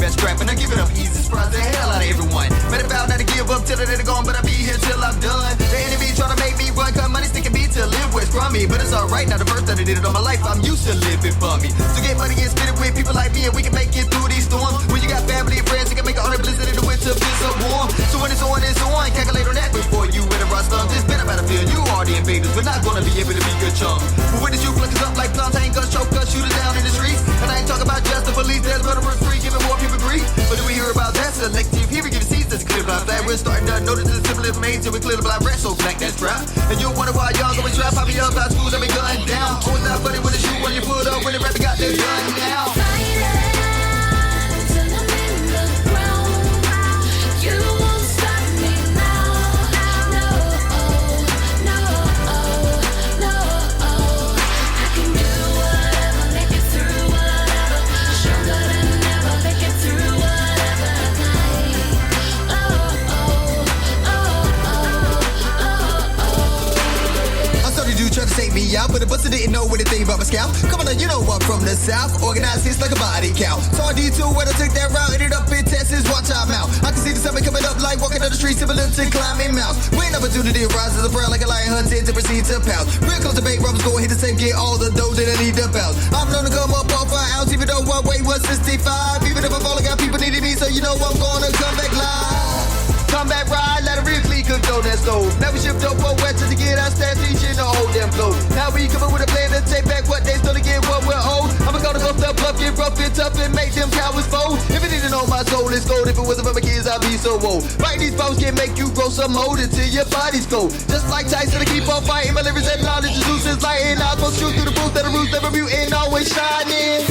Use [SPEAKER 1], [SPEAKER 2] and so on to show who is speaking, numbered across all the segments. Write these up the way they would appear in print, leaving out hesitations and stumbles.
[SPEAKER 1] that scrap, and I give it up easy, surprise the hell out of everyone. Made a vow not to give up till they're gone, but I'll be here till I'm done. The enemy trying to make me run, cause money sticking me to live with, crummy. But it's alright, now the first time I did it all my life, I'm used to living for me. So get money and spend it with people like me, and we can make it through these storms. When you got family and friends, you can make all the blizzard in the winter feel so warm. So when it's on, it's on. Calculate on that before you enter our slums. It's been a battlefield, you are the invaders. We're not gonna be able to be good chums. But when the you flick us up like plums, I ain't gonna choke us, shoot us down in the streets. And I ain't talking about just the police, there's murderers free, giving more people grief. But do we hear about that? Selective here, we give seeds that's clear blind flag. We're starting to notice the simple information till we clear the blind rat, so black that's proud. And you'll wonder why y'all going trap, popping up out schools, I've been gunned down. Always not funny with the shoe when you put up, when the rapper got their gun now. Take me out, but the buster didn't know anything about my scalp. Come on, you know I'm from the south. Organized hits like a body count. Saw a D2 when I took that route, ended up in Texas. Watch out, mouth. I can see the summer coming up like walking down the street, similar to climbing mounts. When opportunity arises, a brown like a lion hunting to proceed to pounce. Real close to bait, rubbers go hit the same, get all the dough that I need to bounce. I'm known to come up off an ounce, even though I weigh 165. Even if I fall, I got people needing me, so you know I'm gonna come back live. Come back ride, let it really cook on that stove. Now we shift up one wet to get our stats, teaching the whole damn flow. Now we coming with a plan to take back what they stole to get what we're owed. I'ma go to go step up, get rough and tough and make them cowards fold. If it didn't know my soul is gold, if it wasn't for my kids, I'd be so old. Right, these bones can make you grow some mold until your body's cold. Just like Tyson, I keep on fighting. My lyrics and knowledge is loose as lighting. I'll go shoot through the booth that the roots never mute and always shining.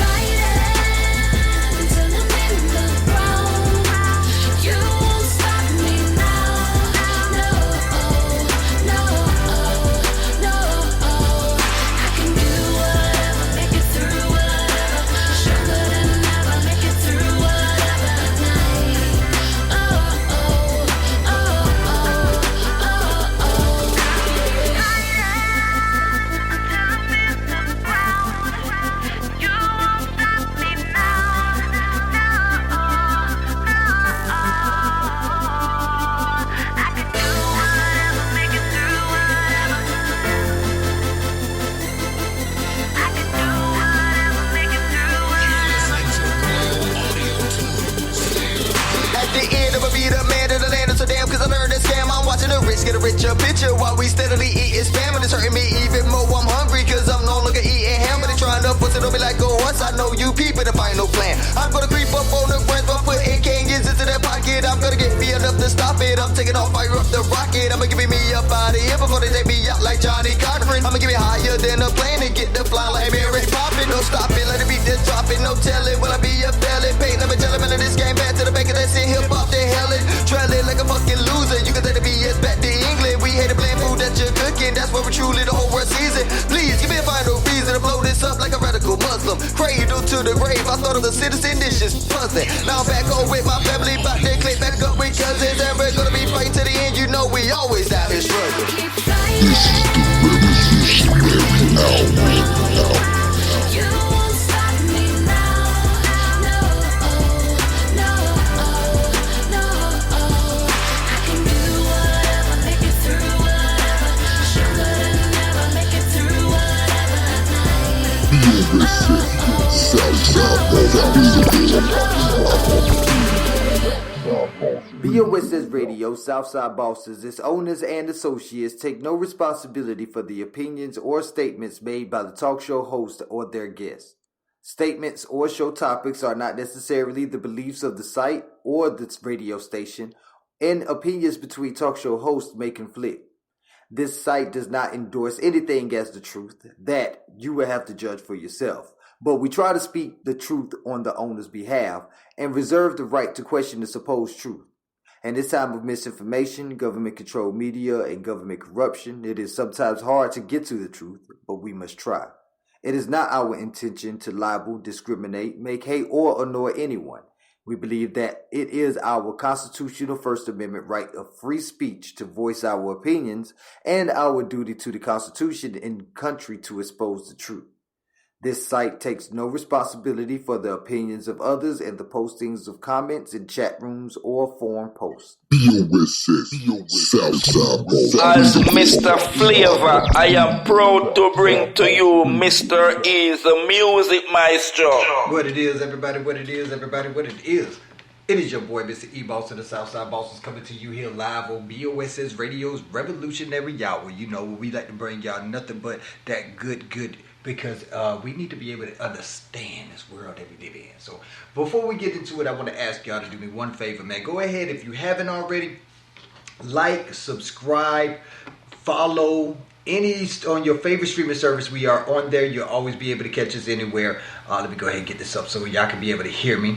[SPEAKER 1] Get a richer picture while we steadily eating spam, and it's hurting me even more. I'm hungry cause I'm no longer eating ham, but they trying to force it on me like go once. I know you peeping the final plan. I'm gonna creep up on the branch, but putting canyons into that pocket. I'm gonna get me enough to stop it. I'm taking off, fire up the rocket. I'ma give me up out of here before they take me out like Johnny Cochran. I'ma give it higher than a plane and get the fly like Mary popping. No stopping, let it beat this dropping. No telling, will I be a felon? Paint, let me tell him in this game back to the back of that shit. Hip hop, they hellin', trailing like a fucking loser. You can take the BS back to England. We hate the bland food that you're cooking. That's where we truly the whole world sees it. Please give me a final reason to blow this up like a radical Muslim. Cradle to the grave. I thought of the citizen, this shit's puzzling. Now I'm back home with my family, back there, click back up with cousins, and we're gonna be fighting to the end. You know we always out here struggling.
[SPEAKER 2] This is the revolutionary now.
[SPEAKER 3] BOS's Radio, Southside Bosses, its owners and associates take no responsibility for the opinions or statements made by the talk show host or their guests. Statements or show topics are not necessarily the beliefs of the site or the radio station, and opinions between talk show hosts may conflict. This site does not endorse anything as the truth. That you will have to judge for yourself. But we try to speak the truth on the owner's behalf and reserve the right to question the supposed truth. In this time of misinformation, government-controlled media, and government corruption, it is sometimes hard to get to the truth, but we must try. It is not our intention to libel, discriminate, make hate, or annoy anyone. We believe that it is our constitutional First Amendment right of free speech to voice our opinions and our duty to the Constitution and country to expose the truth. This site takes no responsibility for the opinions of others and the postings of comments in chat rooms or forum posts.
[SPEAKER 2] BOSS, Southside Boss.
[SPEAKER 4] As Mr. Flavor, I am proud to bring to you Mr. E's the Music Maestro.
[SPEAKER 1] What it is, everybody, what it is, everybody, what it is. It is your boy, Mr. E-Boss and the Southside Bosses coming to you here live on BOSS Radio's Revolutionary Hour. You know, we like to bring y'all nothing but that good, because we need to be able to understand this world that we live in. So before we get into it, I want to ask y'all to do me one favor, man. Go ahead, if you haven't already, like, subscribe, follow any on your favorite streaming service. We are on there. You'll always be able to catch us anywhere. Let me go ahead and get this up so y'all can be able to hear me.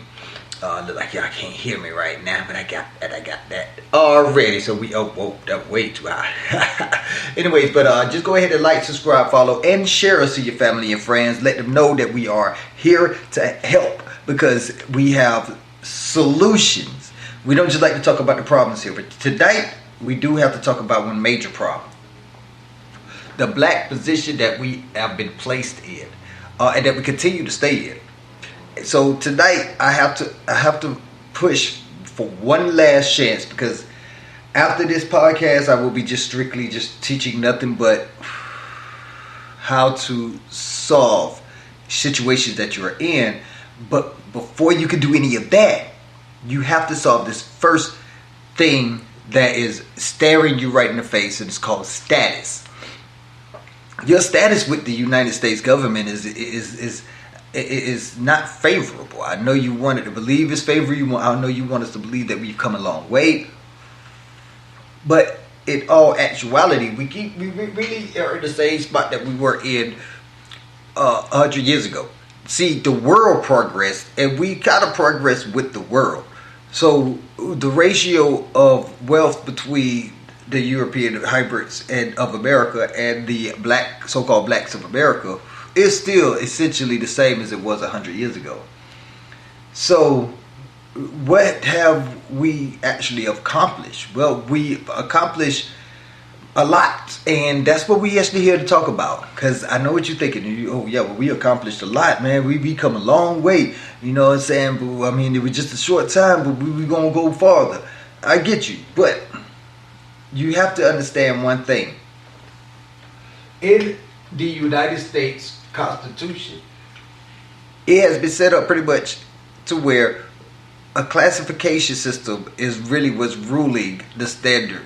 [SPEAKER 1] Look like y'all can't hear me right now, but I got that already. So that way too high. Anyways, but just go ahead and like, subscribe, follow, and share us to your family and friends. Let them know that we are here to help because we have solutions. We don't just like to talk about the problems here, but tonight we do have to talk about one major problem: the black position that we have been placed in, and that we continue to stay in. So tonight I have to push for one last chance, because after this podcast I will be just strictly just teaching nothing but how to solve situations that you're in. But before you can do any of that, you have to solve this first thing that is staring you right in the face, and it's called status. Your status with the United States government is not favorable. I know you wanted to believe it's favorable. I know you want us to believe that we've come a long way, but in all actuality, we really are in the same spot that we were in 100 years ago. See, the world progressed, and we kind of progressed with the world. So the ratio of wealth between the European hybrids and of America and the so-called blacks of America is still essentially the same as it was 100 years ago. So what have we actually accomplished? Well, we accomplished a lot, and that's what we actually here to talk about. Because I know what you're thinking. Oh yeah, well, we accomplished a lot, man. We come a long way. You know what I'm saying? But I mean, it was just a short time, but we gonna go farther. I get you, but you have to understand one thing. In the United States Constitution, it has been set up pretty much to where a classification system is really what's ruling the standard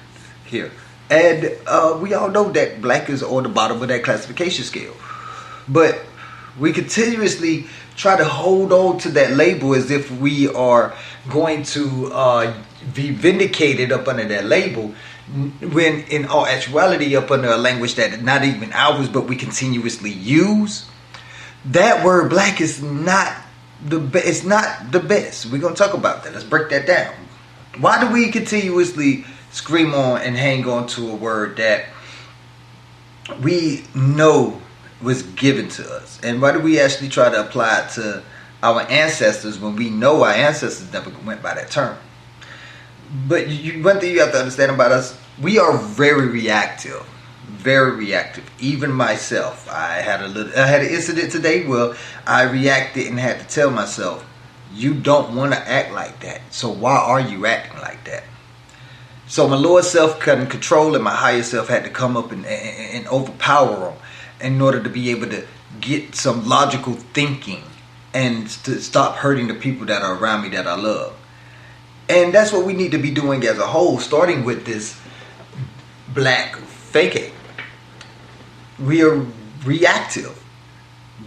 [SPEAKER 1] here. And we all know that black is on the bottom of that classification scale. But we continuously try to hold on to that label as if we are going to be vindicated up under that label, when in all actuality, up under a language that is not even ours, but we continuously use. That word black is not it's not the best. We're going to talk about that. Let's break that down. Why do we continuously scream on and hang on to a word that we know was given to us? And why do we actually try to apply it to our ancestors when we know our ancestors never went by that term? But one thing you have to understand about us, we are very reactive. Very reactive. Even myself. I had an incident today where I reacted and had to tell myself, you don't want to act like that. So why are you acting like that? So my lower self couldn't control, and my higher self had to come up and overpower them in order to be able to get some logical thinking and to stop hurting the people that are around me that I love. And that's what we need to be doing as a whole, starting with this black faking. We are reactive.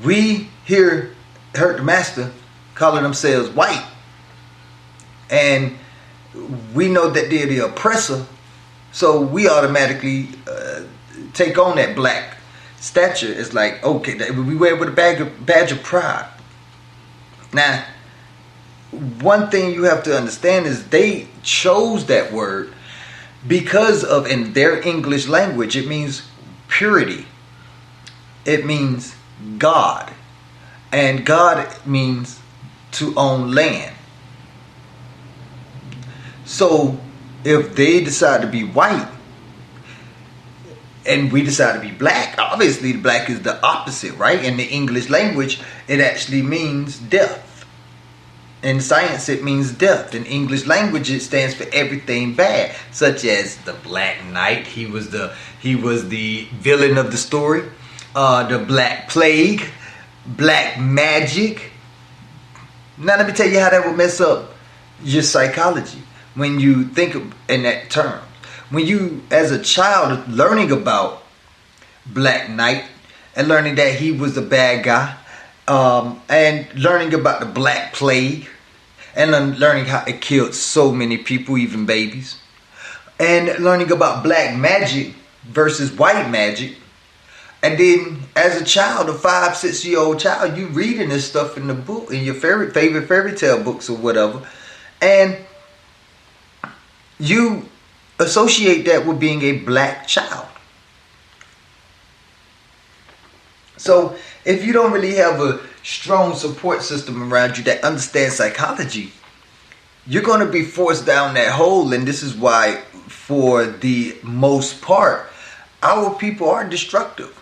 [SPEAKER 1] We here heard the master calling themselves white, and we know that they're the oppressor, so we automatically take on that black stature. It's like, okay, we wear it with a badge of pride. Now, one thing you have to understand is they chose that word because of, in their English language, it means purity. It means God. And God means to own land. So if they decide to be white
[SPEAKER 3] and we decide to be black, obviously the black is the opposite, right? In the English language, it actually means death. In science, it means death. In English language, it stands for everything bad, such as the Black Knight. He was the villain of the story. The Black Plague, Black Magic. Now let me tell you how that would mess up your psychology when you think in that term. When you, as a child, learning about Black Knight and learning that he was a bad guy, and learning about the Black Plague, and learning how it killed so many people, even babies, and learning about black magic versus white magic, and then as a child, a 5-6-year-old child, you reading this stuff in the book, in your favorite fairy tale books or whatever, and you associate that with being a black child. So if you don't really have a strong support system around you that understands psychology, you're going to be forced down that hole. And this is why, for the most part, our people are destructive.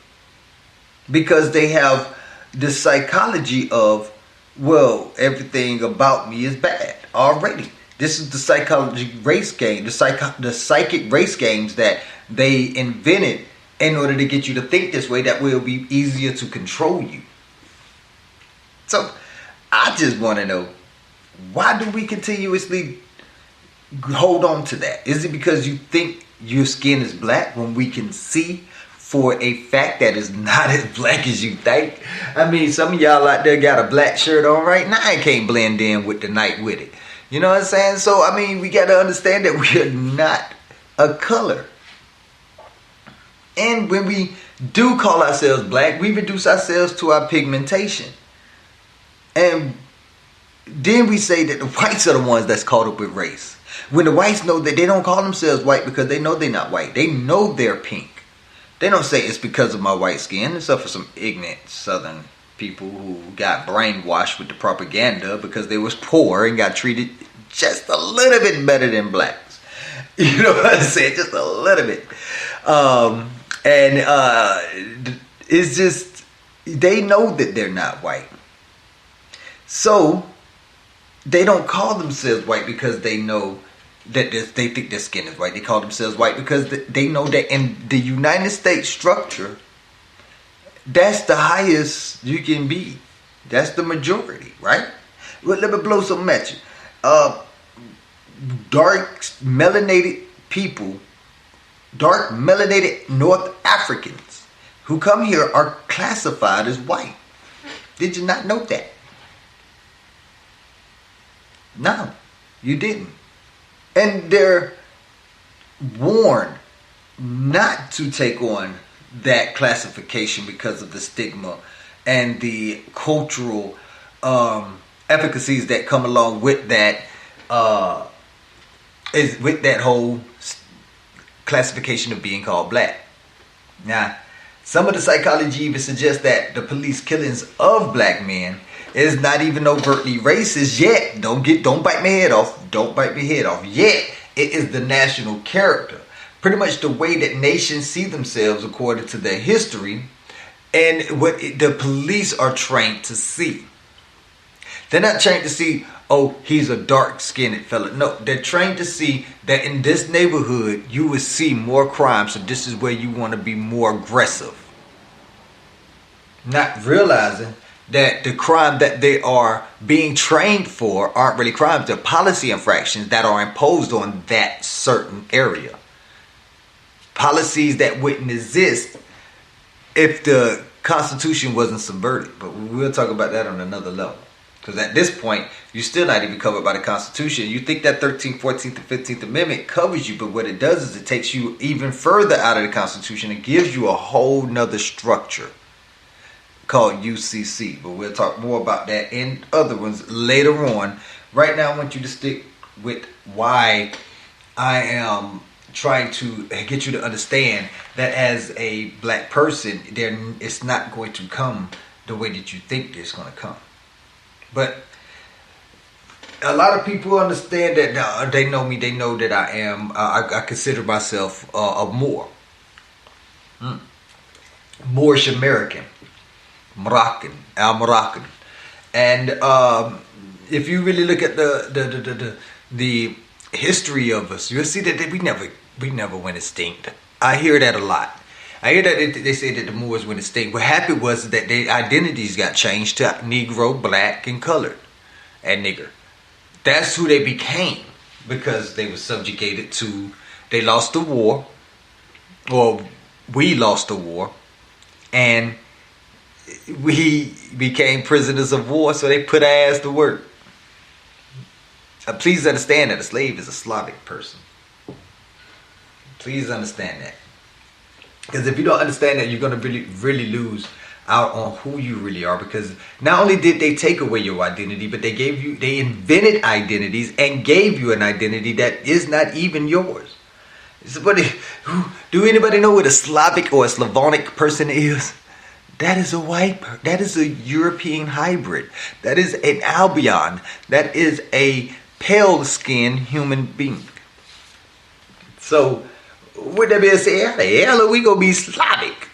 [SPEAKER 3] Because they have the psychology of, well, everything about me is bad already. This is the psychology race game, the psychic race games that they invented in order to get you to think this way, that will be easier to control you. So I just want to know, why do we continuously hold on to that? Is it because you think your skin is black when we can see for a fact that it's not as black as you think? I mean, some of y'all out there got a black shirt on right now and can't blend in with the night with it. You know what I'm saying? So, I mean, we got to understand that we are not a color. And when we do call ourselves black, we reduce ourselves to our pigmentation. And then we say that the whites are the ones that's caught up with race. When the whites know that they don't call themselves white because they know they're not white. They know they're pink. They don't say it's because of my white skin, except for some ignorant southern people who got brainwashed with the propaganda because they was poor and got treated just a little bit better than blacks. You know what I'm saying? Just a little bit. It's just, they know that they're not white. So they don't call themselves white because they know that they think their skin is white. They call themselves white because they know that in the United States structure, that's the highest you can be. That's the majority, right? Well, let me blow something at you. Dark melanated people, dark melanated North Africans who come here are classified as white. Did you not know that? No, you didn't. And they're warned not to take on that classification because of the stigma and the cultural efficacies that come along with that, with that whole classification of being called black. Now, some of the psychology even suggests that the police killings of black men is not even overtly racist yet. Don't bite my head off. Don't bite my head off. Yet, it is the national character. Pretty much the way that nations see themselves according to their history and what the police are trained to see. They're not trained to see, oh, he's a dark-skinned fella. No, they're trained to see that in this neighborhood, you will see more crime, so this is where you want to be more aggressive. Not realizing that the crime that they are being trained for aren't really crimes. They're policy infractions that are imposed on that certain area. Policies that wouldn't exist if the Constitution wasn't subverted. But we'll talk about that on another level. Because at this point, you're still not even covered by the Constitution. You think that 13th, 14th, and 15th Amendment covers you, but what it does is it takes you even further out of the Constitution and gives you a whole nother structure called UCC. But we'll talk more about that and other ones later on. Right now, I want you to stick with why I am trying to get you to understand that as a black person, it's not going to come the way that you think it's going to come. But a lot of people understand that they know me. They know that I consider myself a Moor. Moorish American, Moroccan. And if you really look at the history of us, you'll see that we never went extinct. I hear that a lot. I hear that they say that the Moors went extinct. What happened was that their identities got changed to Negro, black, and colored, and nigger. That's who they became because they were subjugated to. They lost the war, or we lost the war, and we became prisoners of war. So they put our ass to work. Please understand that a slave is a Slavic person. Please understand that. Because if you don't understand that, you're going to really lose out on who you really are. Because not only did they take away your identity, but they invented identities and gave you an identity that is not even yours. Do anybody know what a Slavic or a Slavonic person is? That is a white person. That is a European hybrid. That is an Albion. That is a pale-skinned human being. So, with that being said, how the hell are we gonna be Slavic?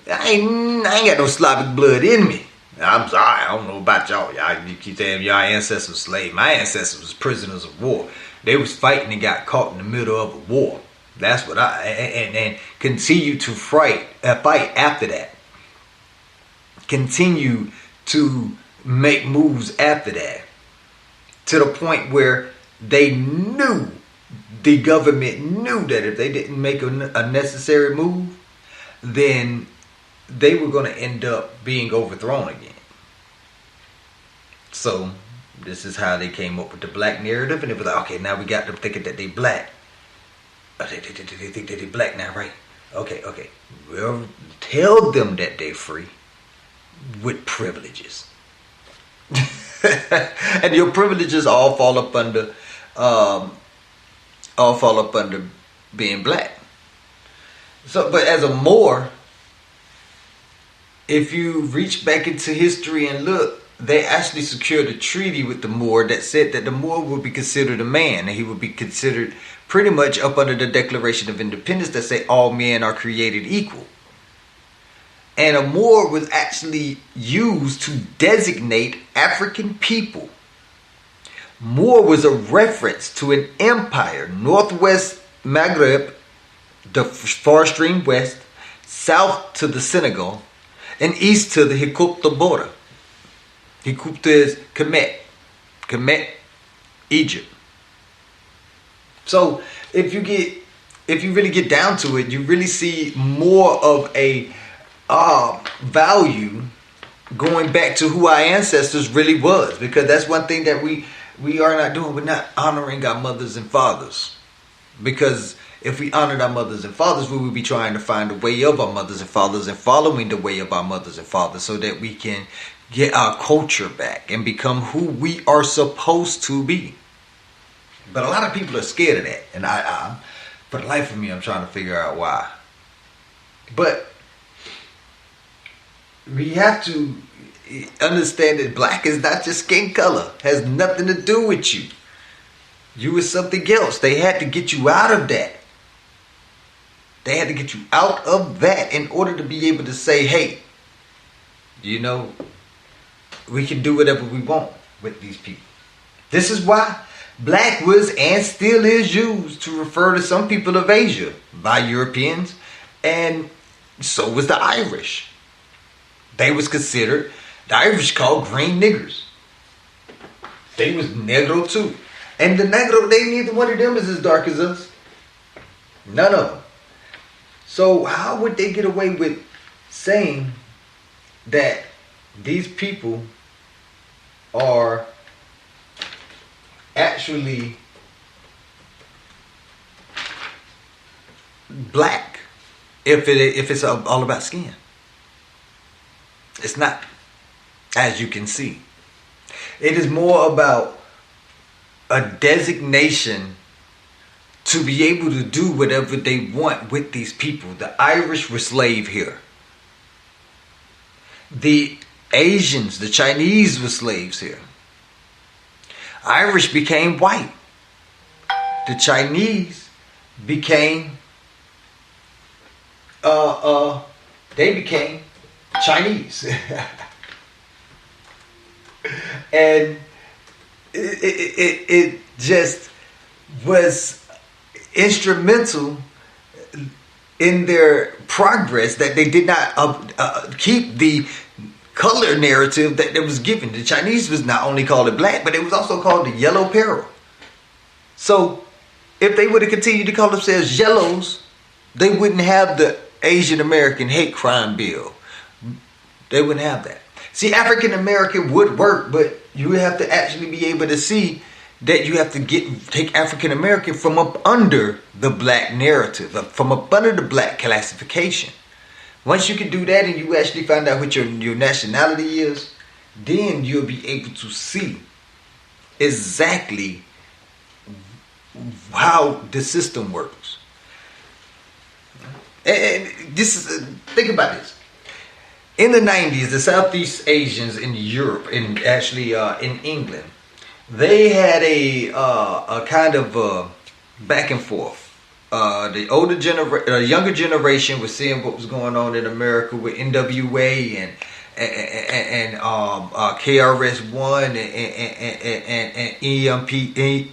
[SPEAKER 3] I ain't got no Slavic blood in me. I'm sorry, I don't know about y'all. You keep saying your ancestors were slaves. My ancestors was prisoners of war. They was fighting and got caught in the middle of a war. That's what and continue to fight after that. Continue to make moves after that. To the point where they knew, the government knew that if they didn't make a necessary move, then they were going to end up being overthrown again. So this is how they came up with the black narrative, and it was like, okay, now we got them thinking that they black. They think that they black now, right? Okay. Well, tell them that they free with privileges. And your privileges all fall up under being black. So, but as a Moor, if you reach back into history and look, they actually secured a treaty with the Moor that said that the Moor would be considered a man, and he would be considered pretty much up under the Declaration of Independence that say all men are created equal. And a Moor was actually used to designate African people. Moor was a reference to an empire, northwest Maghreb, the far extreme west, south to the Senegal, and east to the Hikupta border. Hikupta is Kemet, Egypt. So if you really get down to it, you really see more of a value going back to who our ancestors really was, because that's one thing that we are not doing. We're not honoring our mothers and fathers, because if we honored our mothers and fathers, we would be trying to find the way of our mothers and fathers and following the way of our mothers and fathers so that we can get our culture back and become who we are supposed to be. But a lot of people are scared of that, and I for the life of me, I'm trying to figure out why. But we have to understand that black is not just skin color. It has nothing to do with you. You is something else. They had to get you out of that. They had to get you out of that in order to be able to say, hey, you know, we can do whatever we want with these people. This is why black was and still is used to refer to some people of Asia by Europeans, and so was the Irish. They was considered, the Irish called green niggers. They was Negro too. And the Negro, neither one of them is as dark as us. None of them. So how would they get away with saying that these people are actually black if it's all about skin? It's not, as you can see. It is more about a designation to be able to do whatever they want with these people. The Irish were slave here. The Asians, the Chinese were slaves here. Irish became white. The Chinese became they became Chinese. And it just was instrumental in their progress that they did not keep the color narrative that was given. The Chinese was not only called it black, but it was also called the yellow peril. So if they would have continued to call themselves yellows, they wouldn't have the Asian American hate crime bill. They wouldn't have that. See, African American would work, but you have to actually be able to see that you have to take African American from up under the black narrative, from up under the black classification. Once you can do that and you actually find out what your nationality is, then you'll be able to see exactly how the system works. And this is, think about this. In the 90s, the Southeast Asians in Europe, and actually in England, they had a kind of back and forth. The younger generation was seeing what was going on in America with NWA and KRS-One and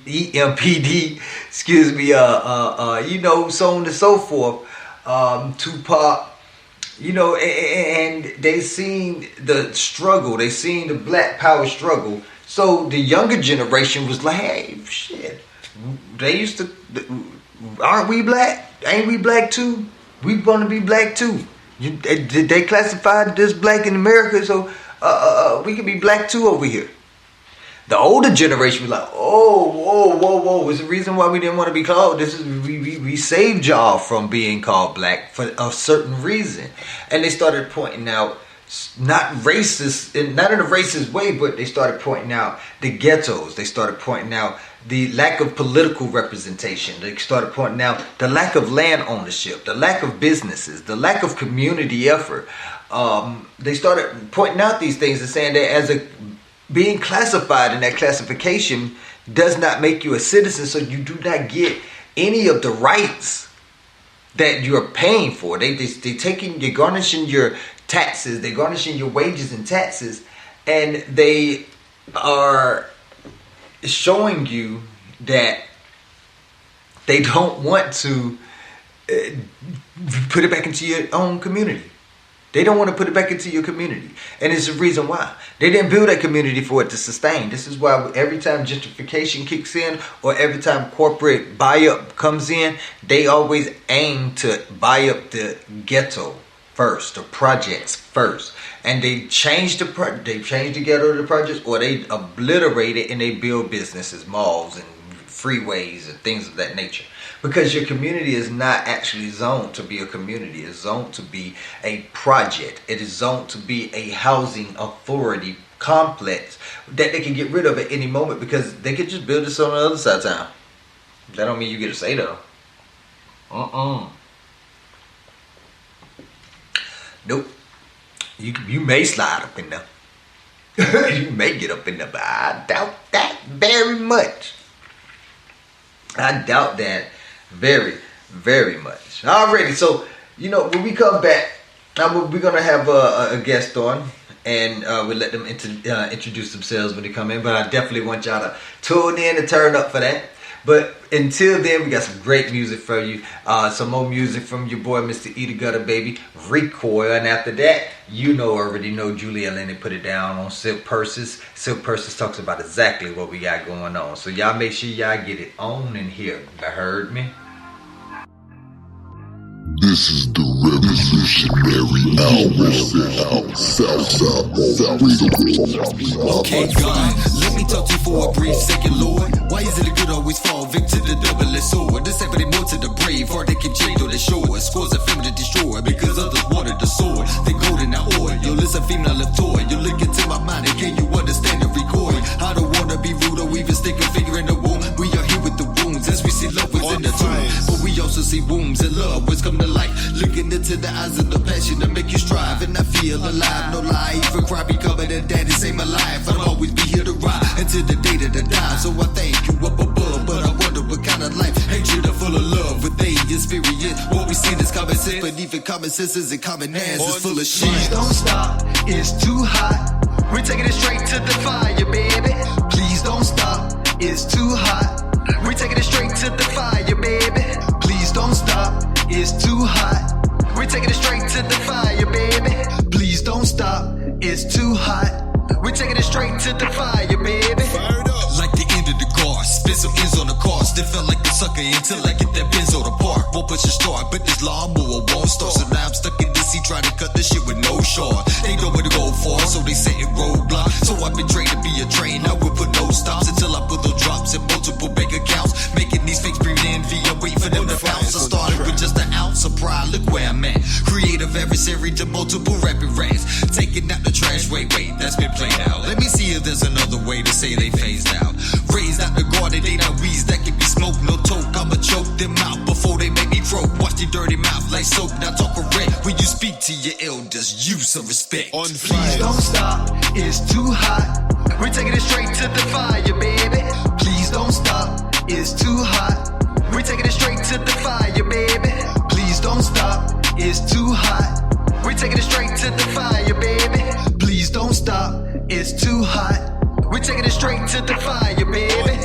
[SPEAKER 3] EMPD, excuse me, so on and so forth. Tupac. And they seen the struggle. They seen the black power struggle. So the younger generation was like, hey, shit. They used to, aren't we black? Ain't we black too? We want to be black too. They classified this black in America, so we can be black too over here. The older generation was like, whoa. It's the reason why we didn't want to be called. This is we saved y'all from being called black for a certain reason. And they started pointing out, not racist, not in a racist way, but they started pointing out the ghettos. They started pointing out the lack of political representation. They started pointing out the lack of land ownership, the lack of businesses, the lack of community effort. They started pointing out these things and saying that being classified in that classification does not make you a citizen, so you do not get any of the rights that you're paying for. They're garnishing your taxes, they're garnishing your wages and taxes, and they are showing you that they don't want to put it back into your own community. They don't want to put it back into your community. And it's the reason why. They didn't build that community for it to sustain. This is why every time gentrification kicks in or every time corporate buy-up comes in, they always aim to buy up the ghetto first, the projects first. And they change the ghetto to the projects, or they obliterate it and they build businesses, malls and freeways and things of that nature. Because your community is not actually zoned to be a community. It's zoned to be a project. It is zoned to be a housing authority complex that they can get rid of at any moment because they could just build this on the other side of town. That don't mean you get a say though. Nope. You may slide up in there. You may get up in there, but I doubt that very much. I doubt that very, very much. Alrighty, so, when we come back, we're going to have a guest on, and we'll let them introduce themselves when they come in, but I definitely want y'all to tune in and turn up for that. But until then, we got some great music for you. Some more music from your boy, Mr. Eat a Gutter Baby, Recoil. And after that, already know Julia Lennon put it down on Silk Purses. Silk Purses talks about exactly what we got going on. So y'all make sure y'all get it on in here. You heard me?
[SPEAKER 2] This is the revolutionary hour. Southside Ball.
[SPEAKER 1] Okay, God, let me talk to you for a brief second, Lord. Why is it the good always fall victim to the double-edged sword? This happening more to the brave, or they can change on the shore. Scores of family to destroy because others wanted the sword. They golden now oil. Yo, listen, female of toy. You look into my mind and can you understand the recoil? I don't wanna be rude or even stick a finger in the womb. We are here with the wounds as we see love within the tomb. But we also see wounds and love which come to light. Looking into the eyes of the passion to make you strive and I feel alive. No lie, even cry becoming a daddy save my life. I'll always be here to ride until the day that I die. So I thank you up above, but I wonder what kind of life hatred or full of love with they experience. What we see is common sense, but even common common sense isn't common hands, it's full of shit. Please don't stop, it's too hot. We're taking it straight to the fire, baby. Please don't stop, it's too hot. We're taking it straight to the fire, baby. Please don't stop, it's too hot. We're taking it straight to the fire, baby. Please don't stop, it's too hot. We're taking it straight to the fire, baby. Fired up. Like the end of the car, spin some ends on the car. Still felt like a sucker until I get that Benz on the park. Won't push a start, but this lawnmower won't start. So now I'm stuck in the seat trying to cut this shit with no short. They know where to go for, so they set it roadblock. So I've been trained to be a train. I will put no stops until I put those drops in multiple bank accounts. Making these fakes breathe in via wait for them to bounce. I started with just an ounce of pride, look where I'm at. Creative adversary to multiple rapid rats. Taking out the trash, wait, that's been played out. Let me see if there's another way to say they phased out. Raised out the garden, they not weeds that can be smoked. No toke, I'ma choke them out before they make me croak. Watch their dirty mouth like soap, now talk correct. When you speak to your elders, use some respect. Please don't stop, it's too hot. We're taking it straight to the fire, baby. Please don't stop, it's too hot. We're taking it straight to the fire, baby. Please don't stop, it's too hot. We're taking it straight to the fire, baby. Please don't stop, it's too hot. We're taking it straight to the fire, baby.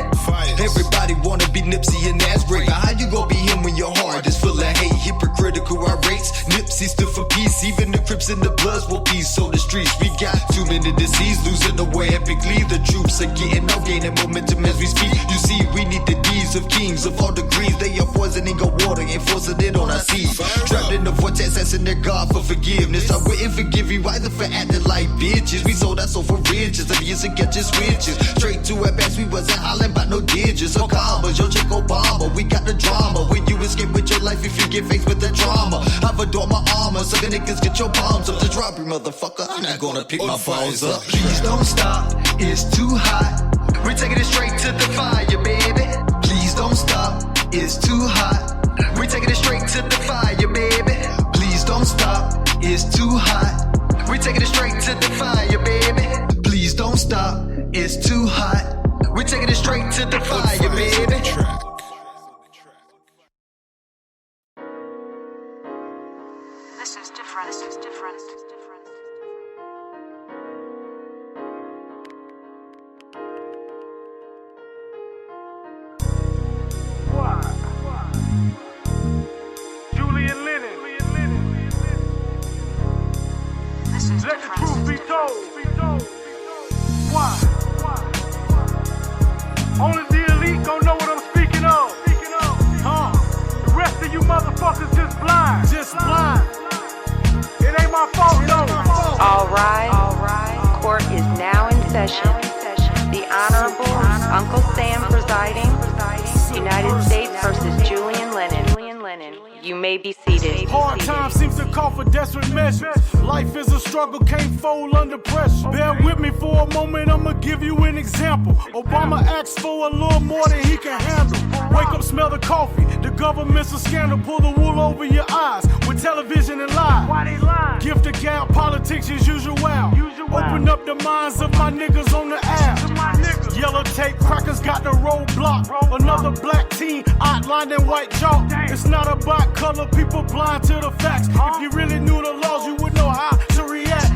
[SPEAKER 1] Everybody wanna be Nipsey and Asbury. How you gon' be him when your heart is full of hate? Hypocritical outrates. Nipsey stood for peace. Even the Crips and the Bloods will peace. So the streets, we got too many disease. Losing the way epically. The troops are getting out, gaining momentum as we speak. You see, we need the deeds of kings of all degrees. They are poisoning our water and forcing it on our seas. Trapped in the vortex, asking their God for forgiveness. I wouldn't forgive you either for acting like bitches. We sold our soul for riches. Abuse and catching switches. Straight to our backs, we wasn't hollering about no digits or commas. Yo, check Obama, we got the drama. When you escape with your life if you get faced with the trauma. I've adored my armor, so the niggas get your palms up to drop you, motherfucker. I'm not gonna pick my balls up. Please don't stop, it's too hot. We're taking it straight to the fire, baby. Please don't stop, it's too hot. We're taking it straight to the fire, baby. Please don't stop, it's too hot. We're taking it straight to the fire, baby. Please don't stop, it's too hot. We're taking it straight to the fire, baby.
[SPEAKER 5] This is different. This is different. This is different.
[SPEAKER 6] Why? Julian Lennon.
[SPEAKER 5] This is
[SPEAKER 6] Let the
[SPEAKER 5] different.
[SPEAKER 6] truth be told. Why? Only the elite gon' know what I'm speaking of. The rest of you motherfuckers just blind. It ain't my fault though.
[SPEAKER 7] All right. Court is now in session. The Honorable Uncle Sam presiding. United States versus Julian Lennon. You may be seated.
[SPEAKER 6] Hard times seems to call for desperate measures. Life is a struggle, can't fold under pressure. Bear with me for a moment, I'ma give you an example. Obama asked for a little more than he can handle. Wake up, smell the coffee. The government's a scandal. Pull the wool over your eyes with television and lies. Why they lying? Gift the gap, politics as usual. Open up the minds of my niggas on the app. Yellow tape crackers got the roadblock. Another black teen outlined in white chalk. It's not about color, people blind to the facts. If you really knew the laws, you would know how to react.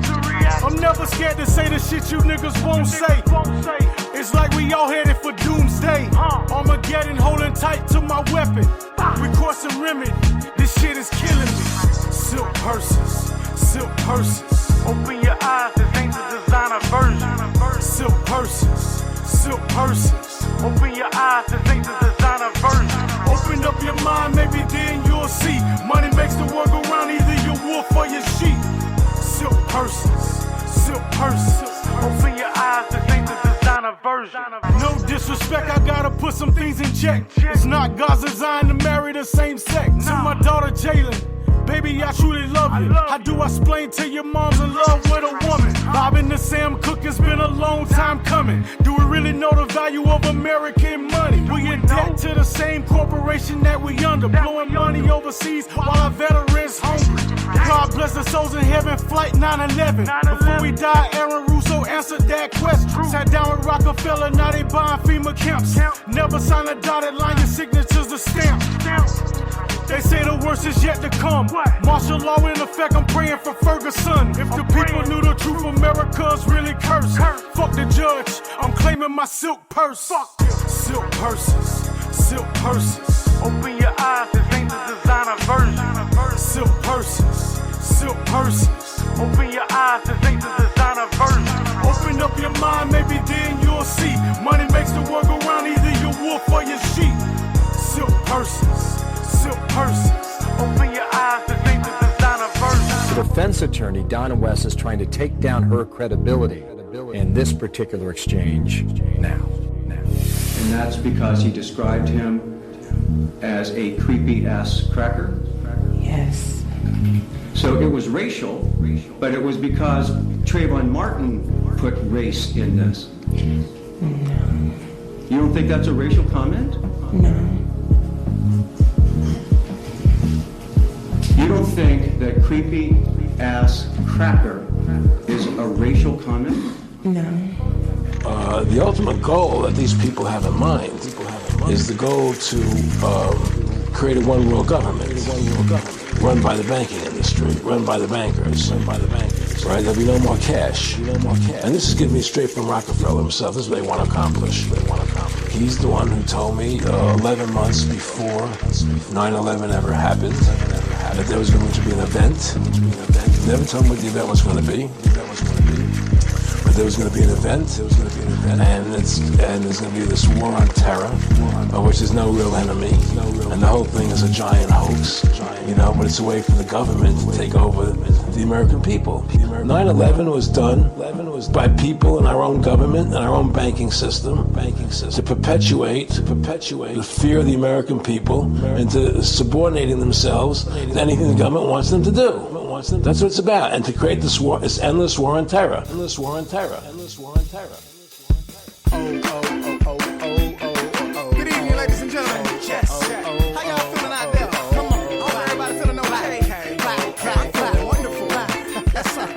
[SPEAKER 6] I'm never scared to say the shit you niggas won't say. It's like we all headed for doomsday. Armageddon holding tight to my weapon. Recourse and remedy, this shit is killing me. Silk purses. Open your eyes, this ain't the designer version. Silk purses. Open your eyes, this ain't the designer version. Open up your mind, maybe then you'll see. Money makes the world go round, either your wolf or your sheep. Silk purses. Open your eyes, this ain't the designer version. No disrespect, I gotta put some things in check. It's not God's design to marry the same sex. To my daughter Jalen, baby, I truly love you. How do I explain to your mom's in love with a woman? Bobbing to Sam Cooke, it's been a long time coming. Do we really know the value of American money? We in debt to the same corporation that we under, blowing money overseas while our veterans hungry. God bless the souls in heaven, flight 9/11. Before we die, Aaron Russo answered that question. Sat down with Rockefeller, now they buying FEMA camps. Never sign a dotted line, your signature's a stamp. They say the worst is yet to come. Martial law in effect, I'm praying for Ferguson. If the people knew the truth, America's really cursed. Fuck the judge, I'm claiming my silk purse. Silk purses, silk purses.
[SPEAKER 8] Open your eyes, this ain't the designer version.
[SPEAKER 6] Silk purses, silk purses.
[SPEAKER 8] Open your eyes, this ain't the designer version.
[SPEAKER 6] Open up your mind, maybe then you'll see. Money makes the world go round, either your wolf or your sheep. Silk purses, silk purses.
[SPEAKER 8] Open your eyes, this ain't the designer version.
[SPEAKER 9] The defense attorney, Donna West, is trying to take down her credibility in this particular exchange now.
[SPEAKER 10] And that's because he described him as a creepy-ass cracker?
[SPEAKER 11] Yes.
[SPEAKER 10] So it was racial, but it was because Trayvon Martin put race in this.
[SPEAKER 11] No.
[SPEAKER 10] You don't think that's a racial comment?
[SPEAKER 11] No.
[SPEAKER 10] You don't think that creepy-ass cracker is a racial comment?
[SPEAKER 11] No.
[SPEAKER 12] The ultimate goal that these people have in mind is the goal to create a one-world government, run by the banking industry, run by the bankers, right? There'll be no more cash. And this is given me straight from Rockefeller himself. This is what they want to accomplish. He's the one who told me 11 months before 9/11 ever happened that there was going to be an event. Never told me what the event was going to be. But there was going to be an event, and there's going to be this war on terror, of which there's no real enemy, and the whole thing is a giant hoax, but it's a way for the government to take over the American people. 9/11 was done by people in our own government and our own banking system to perpetuate the fear of the American people into subordinating themselves to anything the government wants them to do. That's what it's about, and to create this war, this endless war on terror. Endless war on terror.
[SPEAKER 1] Good evening, ladies and gentlemen. Yes. How y'all feeling out there? Come on. Everybody feeling okay? Clap. Wonderful. Yes, sir.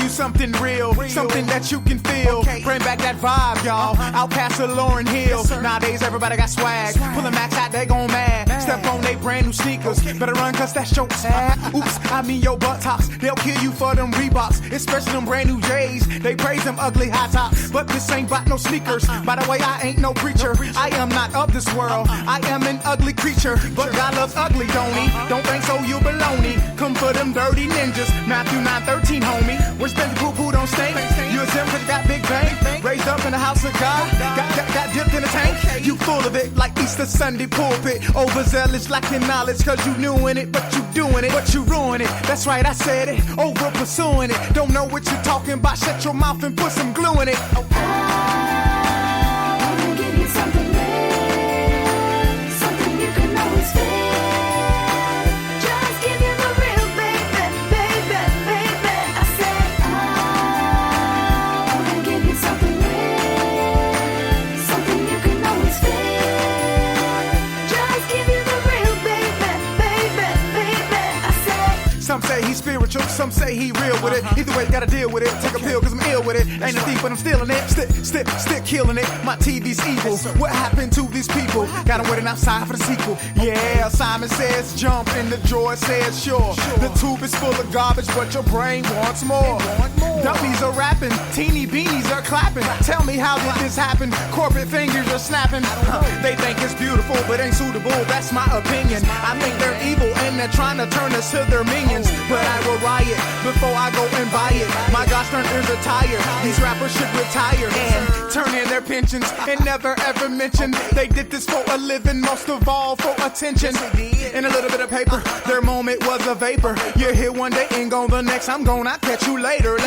[SPEAKER 1] Something real, something that you can feel. Bring back that vibe, y'all. Out past the Lauryn Hill. Nowadays, everybody got swag. Pull the max out, they gon' mad. Step on they brand new sneakers. Better run, cause that's your tag. Oops, I mean your butt tops. They'll kill you for them Reeboks, especially them brand new J's. They praise them ugly high tops. But this ain't about no sneakers. By the way, I ain't no preacher. I am not of this world. I am an ugly creature. But God loves ugly, don't he? Don't think so, you baloney. Come for them dirty ninjas. Matthew 9:13, homie. Where's the poo-poo don't stink? You exempt cause you got big bang. Raised up in the house of God. Got dipped in a tank. You full of it like Easter Sunday pulpit. Overzealous lacking knowledge cause you knew in it. But you doing it, but you ruin it. That's right, I said it. Over pursuing it. Don't know what you're talking about. Shut your mouth and put some glue in it. I wanna give you something real. Something you can always feel. Some say he's spiritual, some say he real with it. Either way, gotta deal with it. Take a pill cause I'm ill with it. Ain't a thief, but I'm stealing it. Still killing it. My TV's evil. What happened to these people? Got 'em waiting outside for the sequel. Yeah, Simon says jump and the drawer says sure. The tube is full of garbage, but your brain wants more. Dummies are rapping, teeny beanies are clapping. Tell me how did this happen? Corporate fingers are snapping. They think it's beautiful, but ain't suitable. That's my opinion. I think they're evil and they're trying to turn us to their minions. But I will riot before I go and buy it. My gosh, turn ears are tired. These rappers should retire and turn in their pensions and never ever mention they did this for a living, most of all for attention. And a little bit of paper, their moment was a vapor. You're here one day and gone the next. I'm gone, I'll catch you later.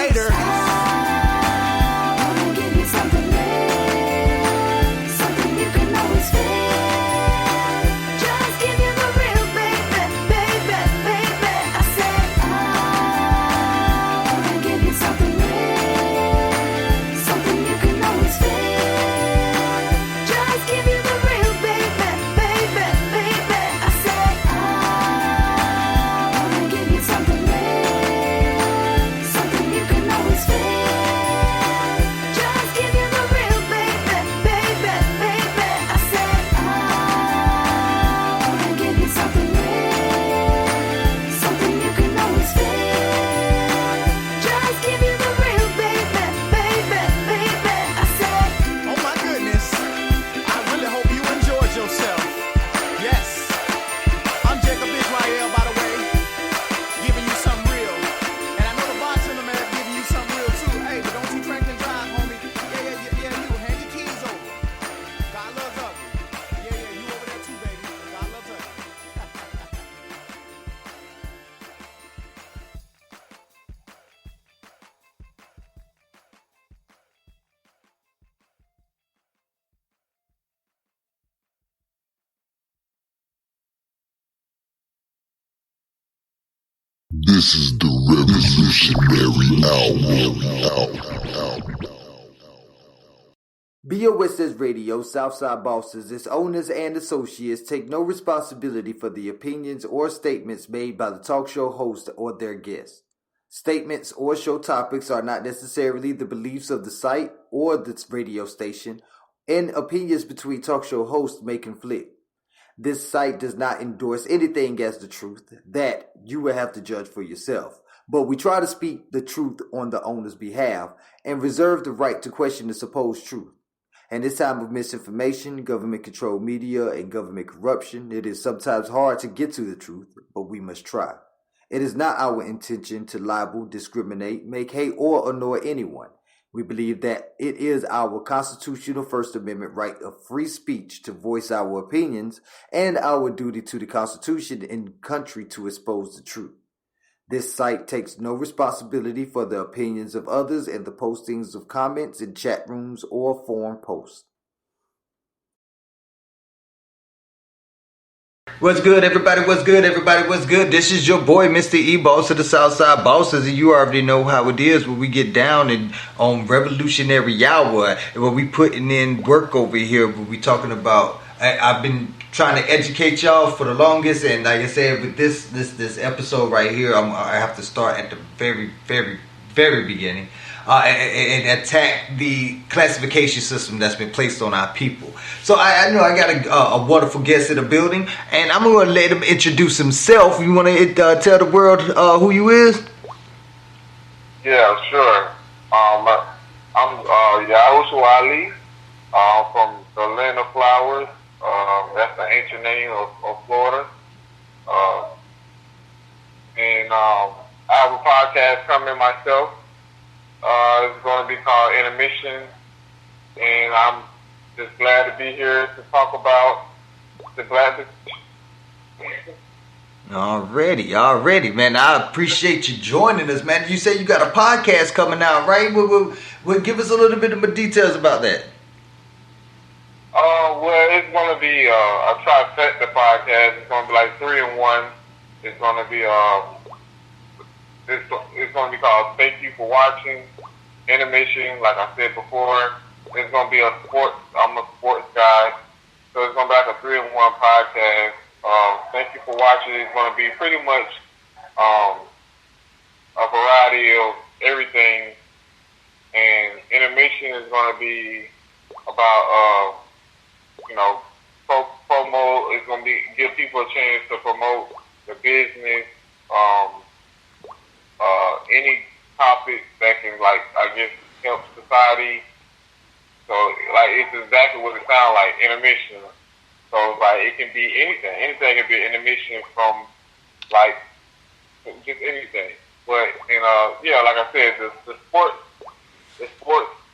[SPEAKER 2] This is the revolutionary hour.
[SPEAKER 3] BOS says Radio, Southside bosses, its owners and associates take no responsibility for the opinions or statements made by the talk show host or their guests. Statements or show topics are not necessarily the beliefs of the site or the radio station, and opinions between talk show hosts may conflict. This site does not endorse anything as the truth. That you will have to judge for yourself. But we try to speak the truth on the owner's behalf and reserve the right to question the supposed truth. In this time of misinformation, government-controlled media, and government corruption, it is sometimes hard to get to the truth, but we must try. It is not our intention to libel, discriminate, make hate, or annoy anyone. We believe that it is our constitutional First Amendment right of free speech to voice our opinions and our duty to the Constitution and country to expose the truth. This site takes no responsibility for the opinions of others and the postings of comments in chat rooms or forum posts.
[SPEAKER 13] What's good, everybody? What's good, everybody? What's good? This is your boy, Mr. E, boss of the Southside Bosses, and you already know how it is when we get down and on Revolutionary Hour, where we putting in work over here, where we talking about. I've been trying to educate y'all for the longest, and like I said, with this episode right here, I have to start at the very beginning. And attack the classification system that's been placed on our people. So I know I got a wonderful guest in the building, and I'm going to let him introduce himself. You want to tell the world who you is?
[SPEAKER 14] Yeah, sure. I'm Yahushua Ali from the Land of Flowers. That's the ancient name of Florida. And I have a podcast coming myself. It's going to be called Intermission, and I'm just glad to be here to talk about the blatant.
[SPEAKER 13] Already, man. I appreciate you joining us, man. You say you got a podcast coming out, right? We'll give us a little bit of details about that.
[SPEAKER 14] Well, it's going to be a trifecta podcast. It's going to be like 3 in 1. It's going to be It's going to be called Thank You for Watching. Intermission, like I said before, it's going to be I'm a sports guy, so it's going to be like a 3 in 1 podcast. Thank You for Watching. It's going to be pretty much a variety of everything, and Intermission is going to be about promo. It's going to be give people a chance to promote the business. Any topic that can, help society. So, it's exactly what it sounds like, intermission. So, it can be anything. Anything can be an intermission from, just anything. But, like I said, the sports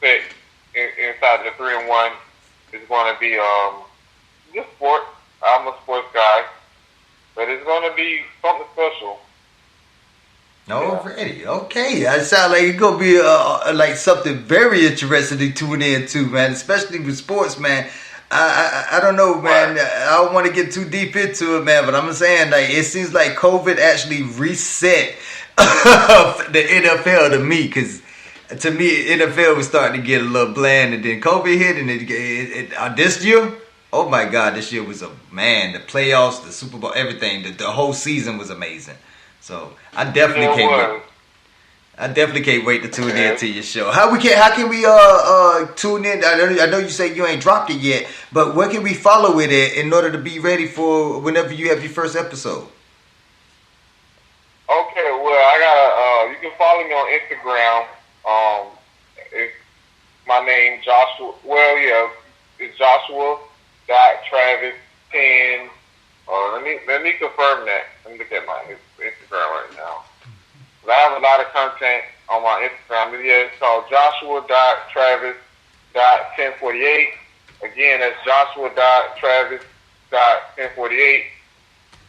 [SPEAKER 14] set inside the 3 in 1 is going to be just sports. I'm a sports guy. But it's going to be something special.
[SPEAKER 13] Already, okay. It sounds like it's gonna be something very interesting to tune in to, man. Especially with sports, man. I don't know, man. I don't want to get too deep into it, man. But I'm saying, it seems like COVID actually reset the NFL to me, because to me, NFL was starting to get a little bland, and then COVID hit, and this year, oh my God, this year was the playoffs, the Super Bowl, everything. The whole season was amazing. So I definitely can't wait. I definitely can't wait to tune in to your show. How can we tune in? I know you say you ain't dropped it yet, but where can we follow it at in order to be ready for whenever you have your first episode?
[SPEAKER 14] Okay, well, you can follow me on Instagram. It's my name Joshua. Well, yeah, it's Joshua.Travis10. Let me confirm that. Let me look at my Instagram right now. I have a lot of content on my Instagram. It's called Joshua.Travis.1048. Again, that's Joshua.Travis.1048.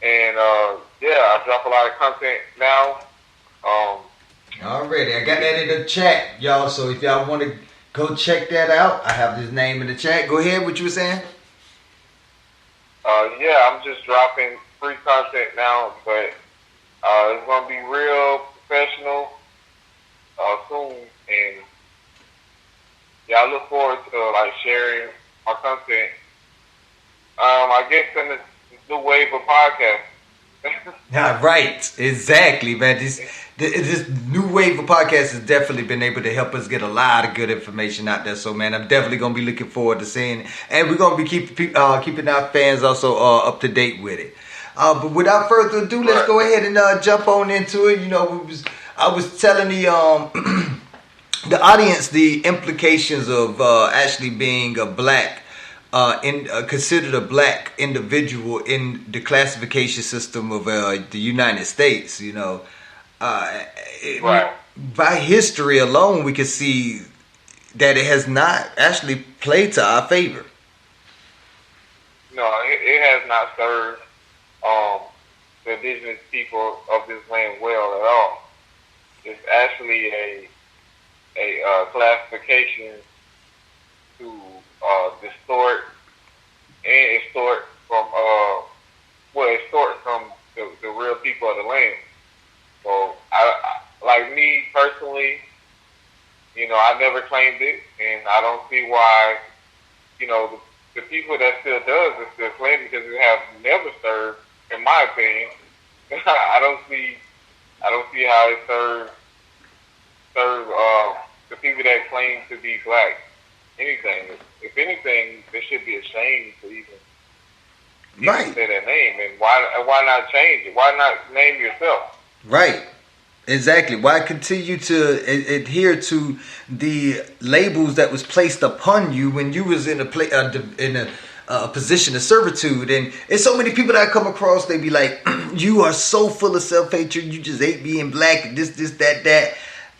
[SPEAKER 14] And I drop a lot of content now.
[SPEAKER 13] Already, I got that in the chat, y'all. So if y'all want to go check that out, I have his name in the chat. Go ahead. What you were saying?
[SPEAKER 14] I'm just dropping free content now, but It's gonna be real professional soon, and yeah, I look forward to like sharing my content. I guess in this new wave of podcasts.
[SPEAKER 13] Yeah, right. Exactly, man. This new wave of podcasts has definitely been able to help us get a lot of good information out there. So, man, I'm definitely going to be looking forward to seeing it. And we're going to be keeping our fans also up to date with it. But without further ado, let's go ahead and jump on into it. You know, I was telling the the audience the implications of actually being a black considered a black individual in the classification system of the United States. You know, by history alone, we can see that it has not actually played to our favor.
[SPEAKER 14] No, it has not served the indigenous people of this land well at all. It's actually a classification to distort and extort from the real people of the land. So I like me personally, you know, I never claimed it, and I don't see why, you know, the people that still does it still claim it, because it have never served, in my opinion. I don't see how it serves the people that claim to be black anything. If anything, they should be ashamed to even say that name. And why not change it? Why not name yourself?
[SPEAKER 13] Right. Exactly. Why continue to adhere to the labels that was placed upon you when you was in a position of servitude? And it's so many people that I come across, they be like, you are so full of self-hatred, you just hate being black, this, that.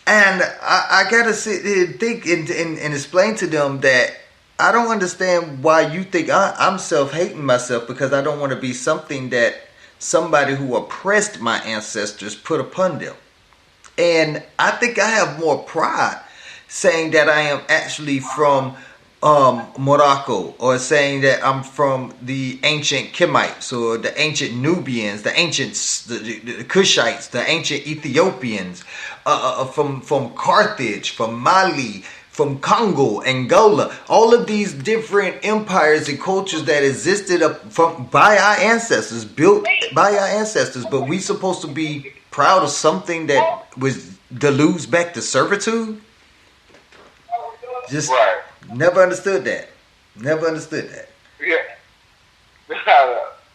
[SPEAKER 13] And I gotta sit here and think and explain to them that I don't understand why you think I'm self-hating myself, because I don't want to be something that somebody who oppressed my ancestors put upon them. And I think I have more pride saying that I am actually from Morocco, or saying that I'm from the ancient Kemites, or the ancient Nubians, the ancients, the Cushites, the ancient Ethiopians, from Carthage, from Mali, from Congo, Angola, all of these different empires and cultures that existed by our ancestors, built by our ancestors, but we supposed to be proud of something that was deludes back to servitude? Just never understood that. Never understood that.
[SPEAKER 14] Yeah.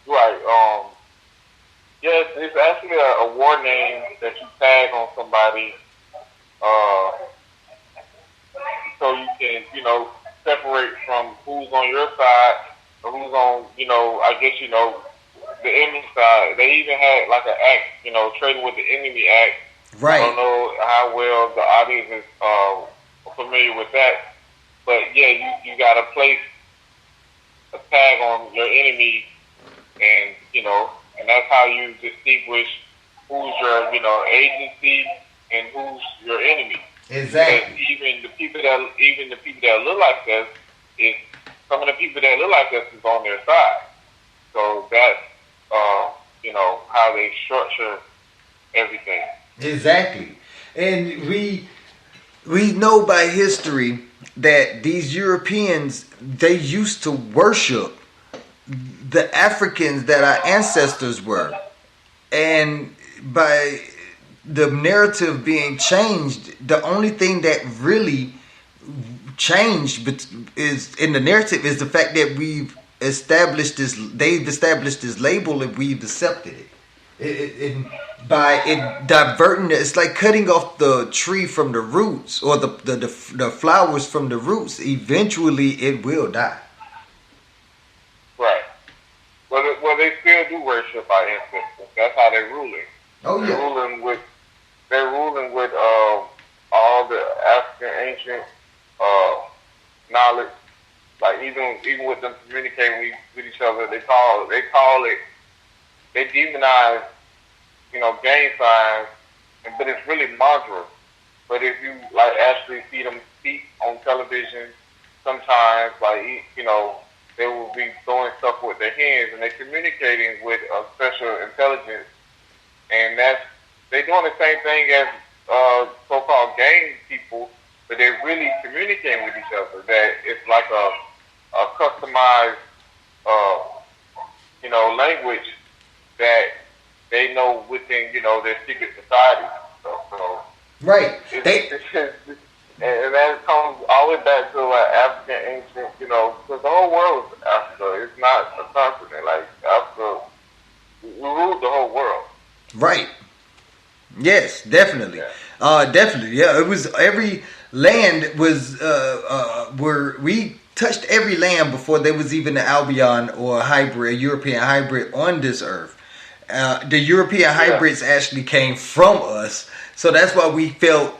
[SPEAKER 14] Right. Yes, it's actually a war name that you tag on somebody, so you can, you know, separate from who's on your side or who's on, you know, I guess, you know, the enemy side. They even had like an act, you know, Trading with the Enemy Act.
[SPEAKER 13] Right.
[SPEAKER 14] I don't know how well the audience is familiar with that, but yeah, you got to place a tag on your enemy, and you know, and that's how you distinguish who's your, you know, agency and who's your enemy.
[SPEAKER 13] Exactly.
[SPEAKER 14] Because even the people that look like us, is some of the people that look like us is on their side. So that's you know, how they structure everything.
[SPEAKER 13] Exactly. And we know by history that these Europeans, they used to worship the Africans that our ancestors were. And by the narrative being changed, the only thing that really changed is in the narrative is the fact that they've established this label and we've accepted it. By diverting it, it's like cutting off the tree from the roots, or the flowers from the roots. Eventually, it will die.
[SPEAKER 14] Right. Well, they still do worship our ancestors. That's how they're ruling.
[SPEAKER 13] Oh yeah.
[SPEAKER 14] They're ruling with all the African ancient knowledge. Like even with them communicating with each other, they call it. They demonize, you know, gang signs, but it's really mantra. But if you like actually see them speak on television, sometimes like, you know, they will be throwing stuff with their hands, and they're communicating with a special intelligence, and that's they're doing the same thing as so-called gang people, but they're really communicating with each other. That it's like a customized, language that they know within, their secret society. So
[SPEAKER 13] right.
[SPEAKER 14] And that comes all the way back to African ancient, because the whole world is Africa. It's not a continent. Like Africa, we ruled the whole world.
[SPEAKER 13] Right. Yes, definitely.
[SPEAKER 14] Yeah.
[SPEAKER 13] Definitely. Yeah, it was every land was we touched every land before there was even an Albion or a European hybrid on this earth. The European hybrids actually came from us, so that's why we felt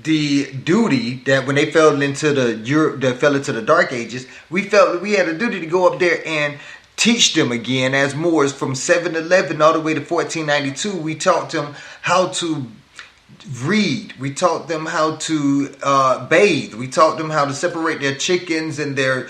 [SPEAKER 13] the duty that when they fell into the Dark Ages, we felt that we had a duty to go up there and teach them again as Moors from 711 all the way to 1492. We taught them how to read. We taught them how to bathe. We taught them how to separate their chickens and their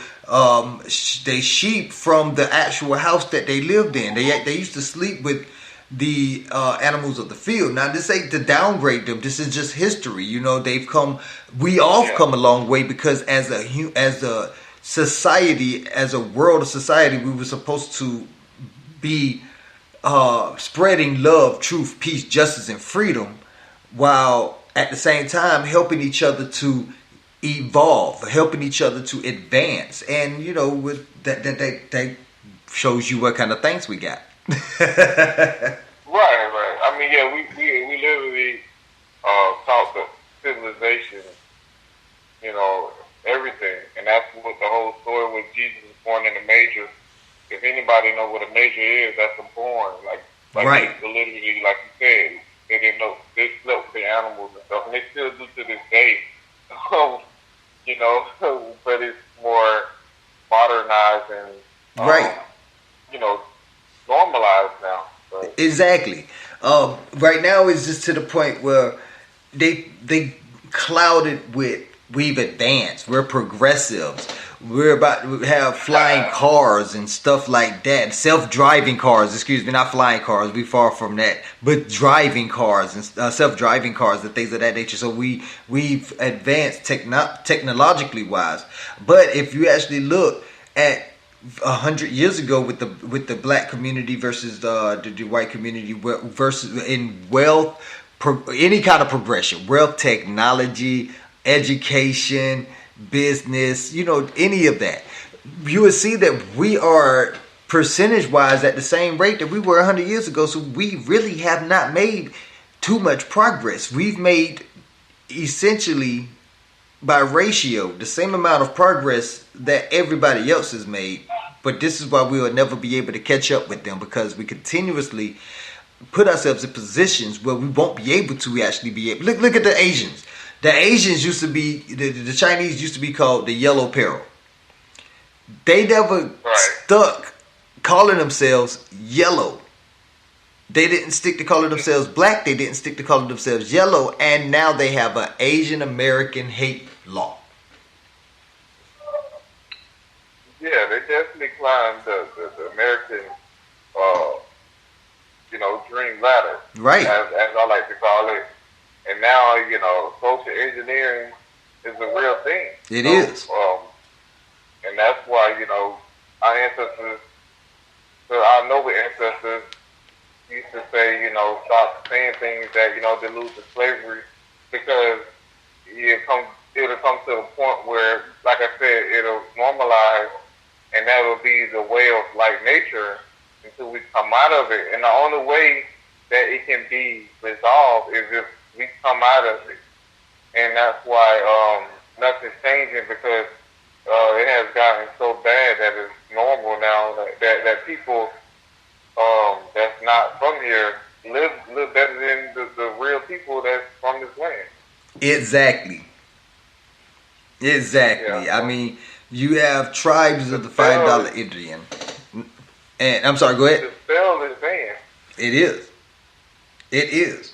[SPEAKER 13] sheep from the actual house that they lived in. They used to sleep with the animals of the field. Now, this ain't to downgrade them. This is just history. We all come a long way because as a society, as a world of society, we were supposed to be spreading love, truth, peace, justice, and freedom, while at the same time helping each other to evolve, helping each other to advance. And with that shows you what kind of things we got.
[SPEAKER 14] Right. I mean, yeah, we literally taught the civilization, everything, and that's what the whole story with Jesus was born in a manger. If anybody know what a manger is, that's a born. Like
[SPEAKER 13] right.
[SPEAKER 14] Literally, like you said, they didn't know, they slept with the animals and stuff, and they still do to this day. But it's more modernized and
[SPEAKER 13] right.
[SPEAKER 14] Normalized now. So.
[SPEAKER 13] Exactly. Right now it's just to the point where they clouded with we've advanced. We're progressives. We're about to have flying cars and stuff like that. Self-driving cars, excuse me, not flying cars. We far from that, but driving cars and self-driving cars and things of that nature. So we've advanced technologically wise. But if you actually look at 100 years ago with the black community versus the white community versus in wealth, any kind of progression, wealth, technology, education, business, any of that, you would see that we are percentage wise at the same rate that we were 100 years ago. So we really have not made too much progress. We've made essentially by ratio the same amount of progress that everybody else has made. But this is why we will never be able to catch up with them, because we continuously put ourselves in positions where we won't be able to actually be able. Look at the Asians. The Asians used to be, the Chinese used to be called the yellow peril. They never stuck calling themselves yellow. They didn't stick to calling themselves black. They didn't stick to calling themselves yellow. And now they have an Asian American hate law.
[SPEAKER 14] Yeah, they definitely climbed the American, dream ladder.
[SPEAKER 13] Right.
[SPEAKER 14] As I like to call it. And now, social engineering is a real thing.
[SPEAKER 13] It is.
[SPEAKER 14] And that's why, our ancestors, our noble ancestors used to say, stop saying things that, delude to slavery, because it'll come to a point where, like I said, it'll normalize, and that will be the way of like nature until we come out of it. And the only way that it can be resolved is if we come out of it. And that's why nothing's changing, because it has gotten so bad that it's normal now that people that's not from here live better than the real people that's from this land.
[SPEAKER 13] Exactly. Yeah. I mean, you have tribes of the $5 Indian. And I'm sorry, go ahead.
[SPEAKER 14] The spell is there.
[SPEAKER 13] It is.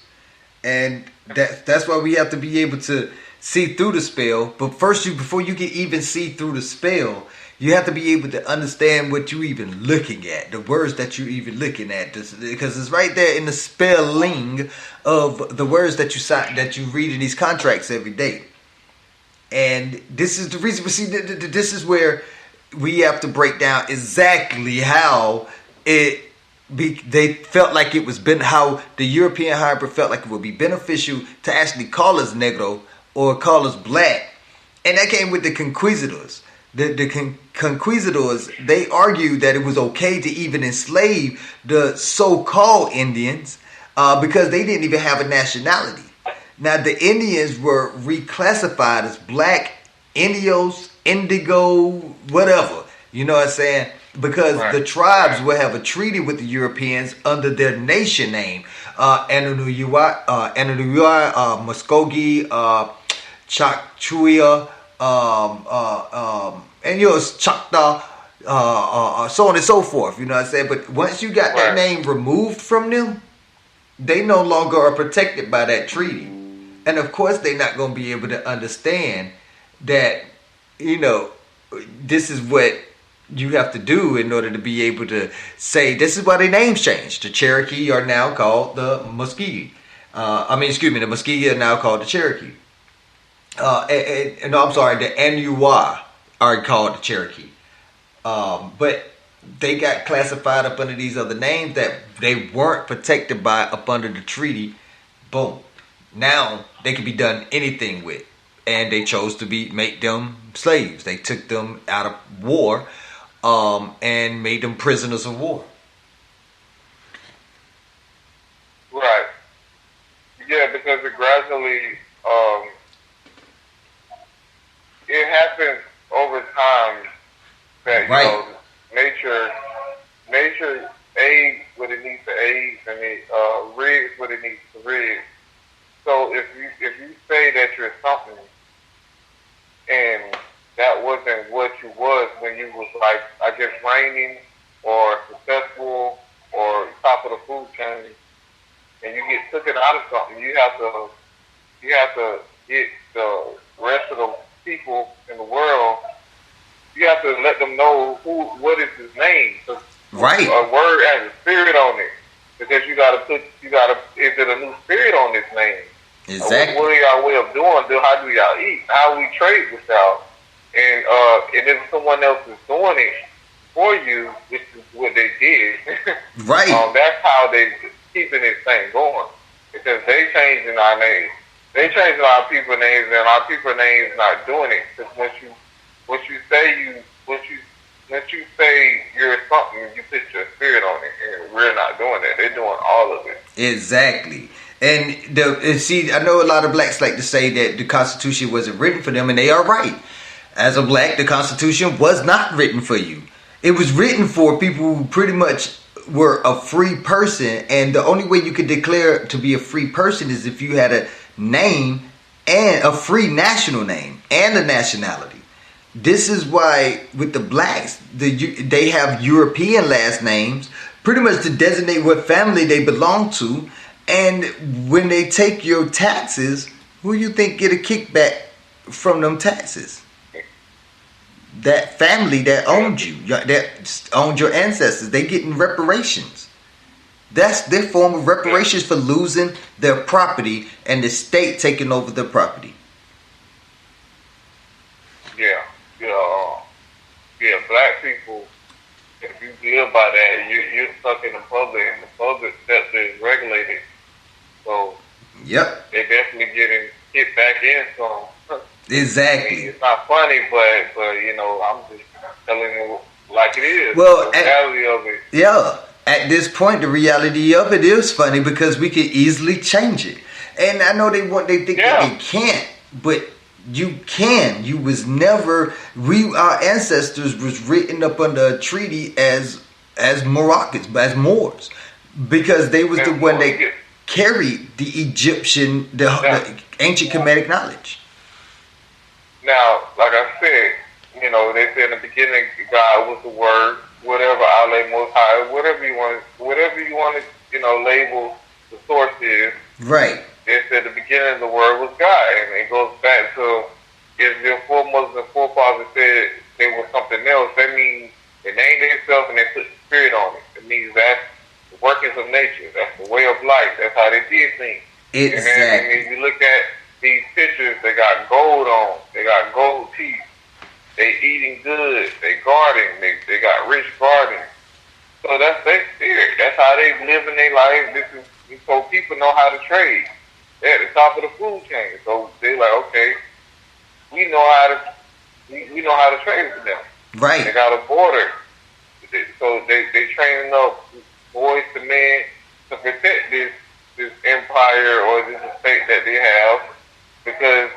[SPEAKER 13] And that's why we have to be able to see through the spell. But first, before you can even see through the spell, You have to be able to understand what you're even looking at, the words that you're even looking at, because it's right there in the spelling of the words that you read in these contracts every day. And this is the reason. See, this is where we have to break down exactly how they felt like it was how the European hybrid felt like it would be beneficial to actually call us negro or call us black, and that came with the conquistadors. The conquistadors, they argued that it was okay to even enslave the so-called Indians because they didn't even have a nationality. Now, the Indians were reclassified as black, Indios, indigo, whatever. You know what I'm saying? Because the tribes will have a treaty with the Europeans under their nation name. Ananuyua, Muskogee, Chakchuya, and Choctaw, so on and so forth. You know what I'm saying? But once you got that name removed from them, they no longer are protected by that treaty. And of course, they're not going to be able to understand that, this is what you have to do in order to be able to say, this is why their names changed. The Cherokee are now called the Muskogee. The Muskogee are now called the Cherokee. The Anua are called the Cherokee. But they got classified up under these other names that they weren't protected by up under the treaty. Boom. Now they could be done anything with. And they chose to make them slaves. They took them out of war and made them prisoners of war.
[SPEAKER 14] Right. Yeah, because it gradually it happens over time that nature aids what it needs to aid, and it rigs what it needs to rig. So if you say that you're something and that wasn't what you was when you was reigning or successful or top of the food chain, and you get taken out of something, you have to get the rest of the people in the world. You have to let them know what is his name.
[SPEAKER 13] Right.
[SPEAKER 14] A word has a spirit on it, because is it a new spirit on this name?
[SPEAKER 13] Exactly.
[SPEAKER 14] What are y'all way of doing? How do y'all eat? How we trade with y'all? And if someone else is doing it for you, which is what they did,
[SPEAKER 13] right?
[SPEAKER 14] That's how they keeping this thing going, because they changing our names. They changing our people names, and our people names not doing it. Because once you say you're something, you put your spirit on it, and we're not doing that. They're doing all of it.
[SPEAKER 13] Exactly. And I know a lot of blacks like to say that the Constitution wasn't written for them, and they are right. As a black, the Constitution was not written for you. It was written for people who pretty much were a free person, and the only way you could declare to be a free person is if you had a name and a free national name and a nationality. This is why with the blacks, they have European last names pretty much to designate what family they belong to. And when they take your taxes, who you think get a kickback from them taxes? That family that owned you, that owned your ancestors. They getting reparations. That's their form of reparations for losing their property and the state taking over their property.
[SPEAKER 14] Yeah. Black people, if you live by that, you're stuck in the public, and the public sector is regulated. So,
[SPEAKER 13] yep,
[SPEAKER 14] they're definitely getting hit back in some.
[SPEAKER 13] Exactly.
[SPEAKER 14] I mean, it's not funny, but I'm just telling you like it is.
[SPEAKER 13] Well,
[SPEAKER 14] the reality of it.
[SPEAKER 13] Yeah. At this point, the reality of it is funny because we can easily change it. And I know they think that they can't, but you can. You was never. Our ancestors was written up under a treaty as Moroccans, as Moors, because they was the one that carried the Egyptian, the ancient Kemetic knowledge.
[SPEAKER 14] Now, like I said, they said in the beginning, God was the Word, whatever Allah Most High, whatever you want to, label the source is.
[SPEAKER 13] Right.
[SPEAKER 14] They said the beginning of the Word was God, and it goes back to, if your foremothers and forefathers said they were something else, that means they named themselves and they put the spirit on it. It means that's the workings of nature. That's the way of life. That's how they did things.
[SPEAKER 13] Exactly.
[SPEAKER 14] And if you look at these pictures, they got gold on. They got gold teeth. They eating good. They gardening. They got rich gardening. So that's their spirit. That's how they live in their life. This is so people know how to trade. They're at the top of the food chain. So they're like, okay, we know how to trade with them.
[SPEAKER 13] Right.
[SPEAKER 14] They got a border. So they training up boys to men to protect this empire or this estate that they have, because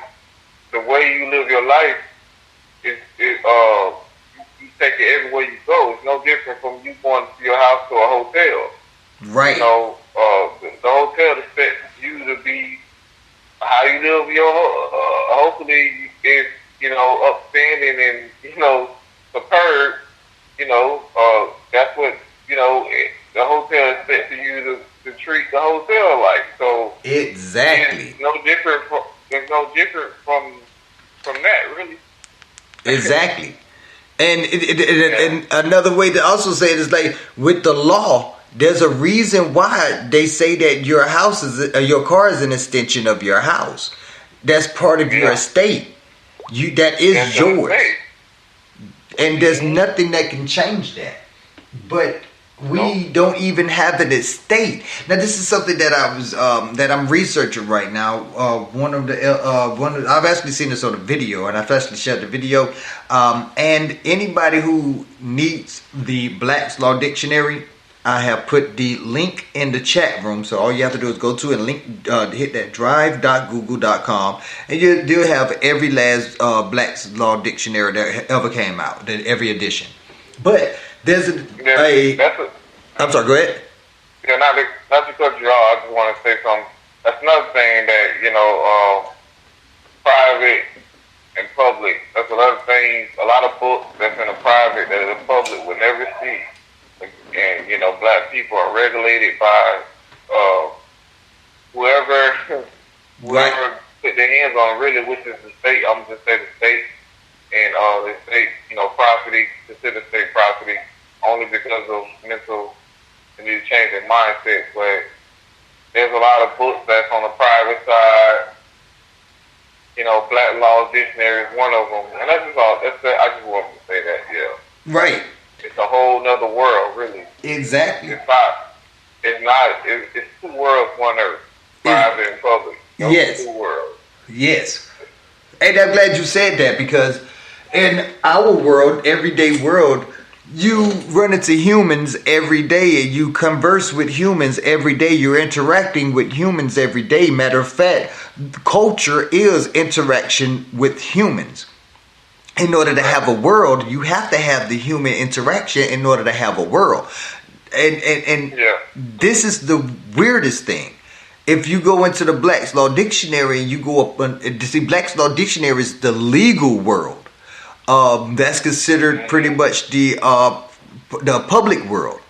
[SPEAKER 14] the way you live your life is you take it everywhere you go. It's no different from you going to your house to a hotel.
[SPEAKER 13] Right.
[SPEAKER 14] You know, the hotel expects you to be how you live your hopefully is, you know, upstanding and, you know, superb. You know, that's what, you know, the hotel expects you to treat the hotel like. So
[SPEAKER 13] exactly.
[SPEAKER 14] It's no different from that, really.
[SPEAKER 13] Exactly. And another way to also say it is like with the law, there's a reason why they say that your house is your car is an extension of your house. That's part of your estate. That is yours. And there's nothing that can change that. But we don't even have an estate. Now, this is something that I'm researching right now. I've actually seen this on a video, and I've actually shared the video. And anybody who needs the Black's Law Dictionary, I have put the link in the chat room. So all you have to do is go to and hit that drive.google.com, and you'll have every last Black's Law Dictionary that ever came out, every edition. But there's I'm sorry, go ahead.
[SPEAKER 14] Yeah, not to cut you off, I just want to say something. That's another thing that, you know, private and public. That's another thing. A lot of books that's in the private that the public would never see. And, you know, black people are regulated by whoever put their hands on really, which is the state. I'm just say the state. And the state, you know, property, consider state property, only because of mental, they need to change their mindset. But there's a lot of books that's on the private side. You know, Black Law Dictionary is one of them. And that's just all. I just wanted to say that, yeah.
[SPEAKER 13] Right.
[SPEAKER 14] It's a whole nother world, really.
[SPEAKER 13] Exactly.
[SPEAKER 14] It's two worlds, one earth. Private and public.
[SPEAKER 13] Yes.
[SPEAKER 14] Two worlds.
[SPEAKER 13] Yes. And I'm glad you said that, because in our world, everyday world, you run into humans every day and you converse with humans every day. You're interacting with humans every day. Matter of fact, culture is interaction with humans. In order to have a world, you have to have the human interaction in order to have a world. And this is the weirdest thing. If you go into the Black's Law Dictionary and you go up to see Black's Law Dictionary is the legal world. That's considered pretty much the public world.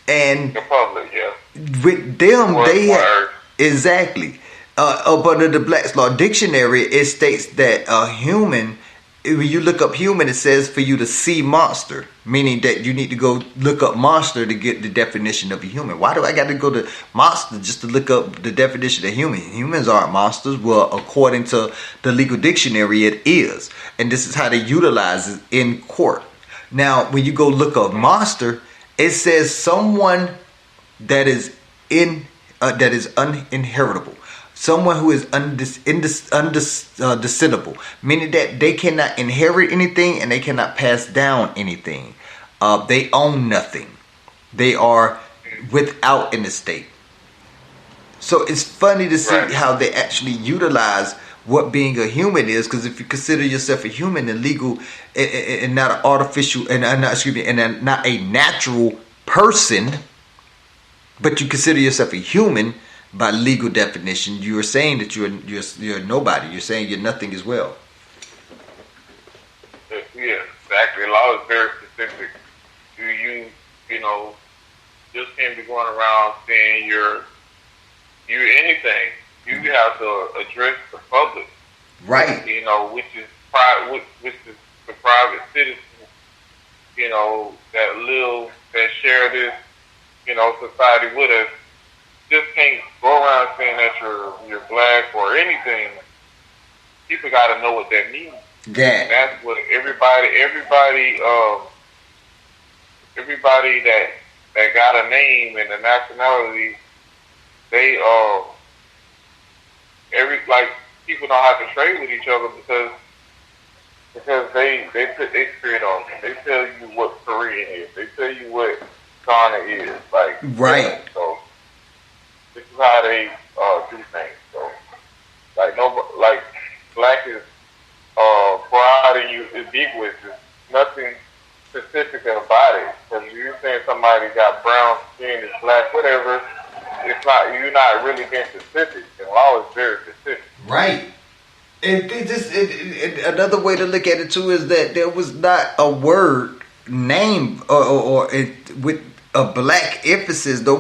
[SPEAKER 13] And
[SPEAKER 14] the public, yeah.
[SPEAKER 13] With them, they have exactly. Up under the Black's Law Dictionary, it states that a human. When you look up human, it says for you to see monster, meaning that you need to go look up monster to get the definition of a human. Why do I got to go to monster just to look up the definition of human? Humans aren't monsters. Well, according to the legal dictionary, it is. And this is how they utilize it in court. Now, when you go look up monster, it says someone that is uninheritable. Someone who is undescendable, meaning that they cannot inherit anything and they cannot pass down anything. They own nothing. They are without an estate. So it's funny to see how they actually utilize what being a human is, because if you consider yourself a human and legal and not an artificial and not a natural person, but you consider yourself a human. By legal definition, you are saying that you're nobody. You're saying you're nothing as well.
[SPEAKER 14] Yeah, exactly. The law is very specific. You just can't be going around saying you're anything. You have to address the public,
[SPEAKER 13] right?
[SPEAKER 14] You know, which is the private citizens you know, that share this, you know, society with us, just can't go around saying that you're black or anything. People got to know what that means.
[SPEAKER 13] Yeah.
[SPEAKER 14] And that's what everybody that got a name and a nationality, they people don't have to trade with each other because they put their spirit on it. They tell you what Korean is. They tell you what Ghana is. Like,
[SPEAKER 13] right.
[SPEAKER 14] So this is how they do things. So like black is broad and ubiquitous. There's nothing specific about it. Because you're saying somebody got brown skin, is black, whatever. It's not. You're not really being specific. And law is very specific.
[SPEAKER 13] Right. And another way to look at it too is that there was not a word name with a black emphasis. There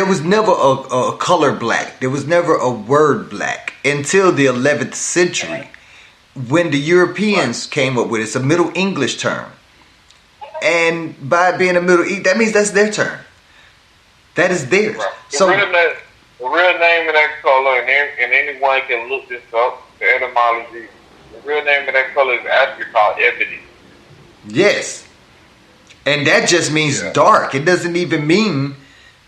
[SPEAKER 13] was never a color black. There was never a word black until the 11th century, when the Europeans came up with it. It's a Middle English term, and by being a Middle English, that means that's their term. That is theirs.
[SPEAKER 14] Right.
[SPEAKER 13] So.
[SPEAKER 14] The real name of that color, and anyone can look this up, the etymology, the real name of that color is actually called ebony.
[SPEAKER 13] Yes. And that just means dark. It doesn't even mean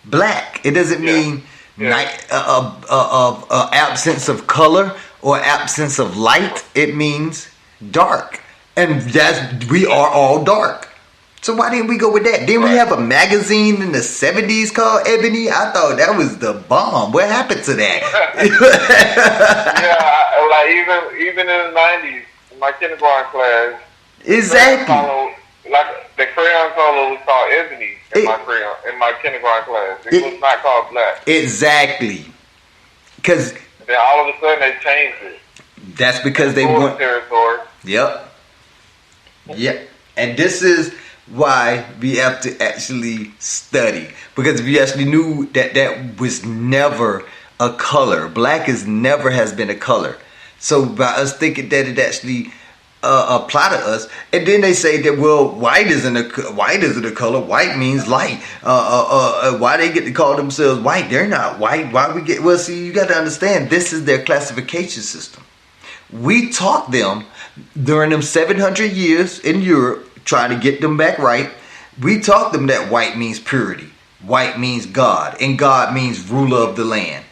[SPEAKER 13] black. It doesn't mean absence of color or absence of light. It means dark. And we are all dark. So why didn't we go with that? Didn't we have a magazine in the 70s called Ebony? I thought that was the bomb. What happened to that?
[SPEAKER 14] Even in the 90s, in my kindergarten class.
[SPEAKER 13] Exactly.
[SPEAKER 14] The crayon color was called Ebony in my kindergarten class. It was not called black.
[SPEAKER 13] Exactly. Because
[SPEAKER 14] then all of a sudden they changed it.
[SPEAKER 13] That's because they want
[SPEAKER 14] territory.
[SPEAKER 13] Yep. And this is why we have to actually study, because if you actually knew that was never a color, black never has been a color. So by us thinking that it actually apply to us, and then they say that white isn't a color. White means light. Why they get to call themselves white? They're not white. Why we get? Well, see, you got to understand, this is their classification system. We taught them during them 700 years in Europe, trying to get them back right. We taught them that white means purity, white means God, and God means ruler of the land.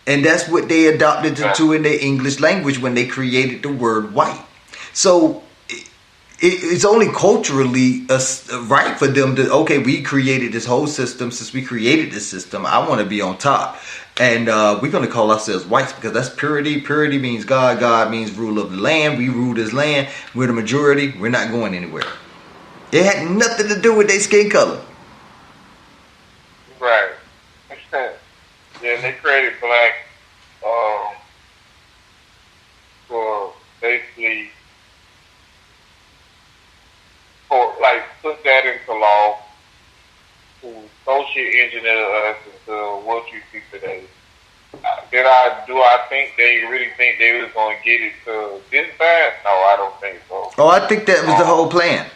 [SPEAKER 13] And that's what they adopted to in their English language when they created the word white. So it's only culturally right for them to, okay, we created this whole system. Since we created this system, I want to be on top. And we're going to call ourselves whites because that's purity. Purity means God. God means ruler of the land. We rule this land. We're the majority. We're not going anywhere. It had nothing to do with their skin color.
[SPEAKER 14] Right. Yeah, they created black for basically put that into law to social engineer us into what you see today. Do I think they really think they was going to get it to this bad? No, I don't think so.
[SPEAKER 13] Oh, I think that was the whole plan.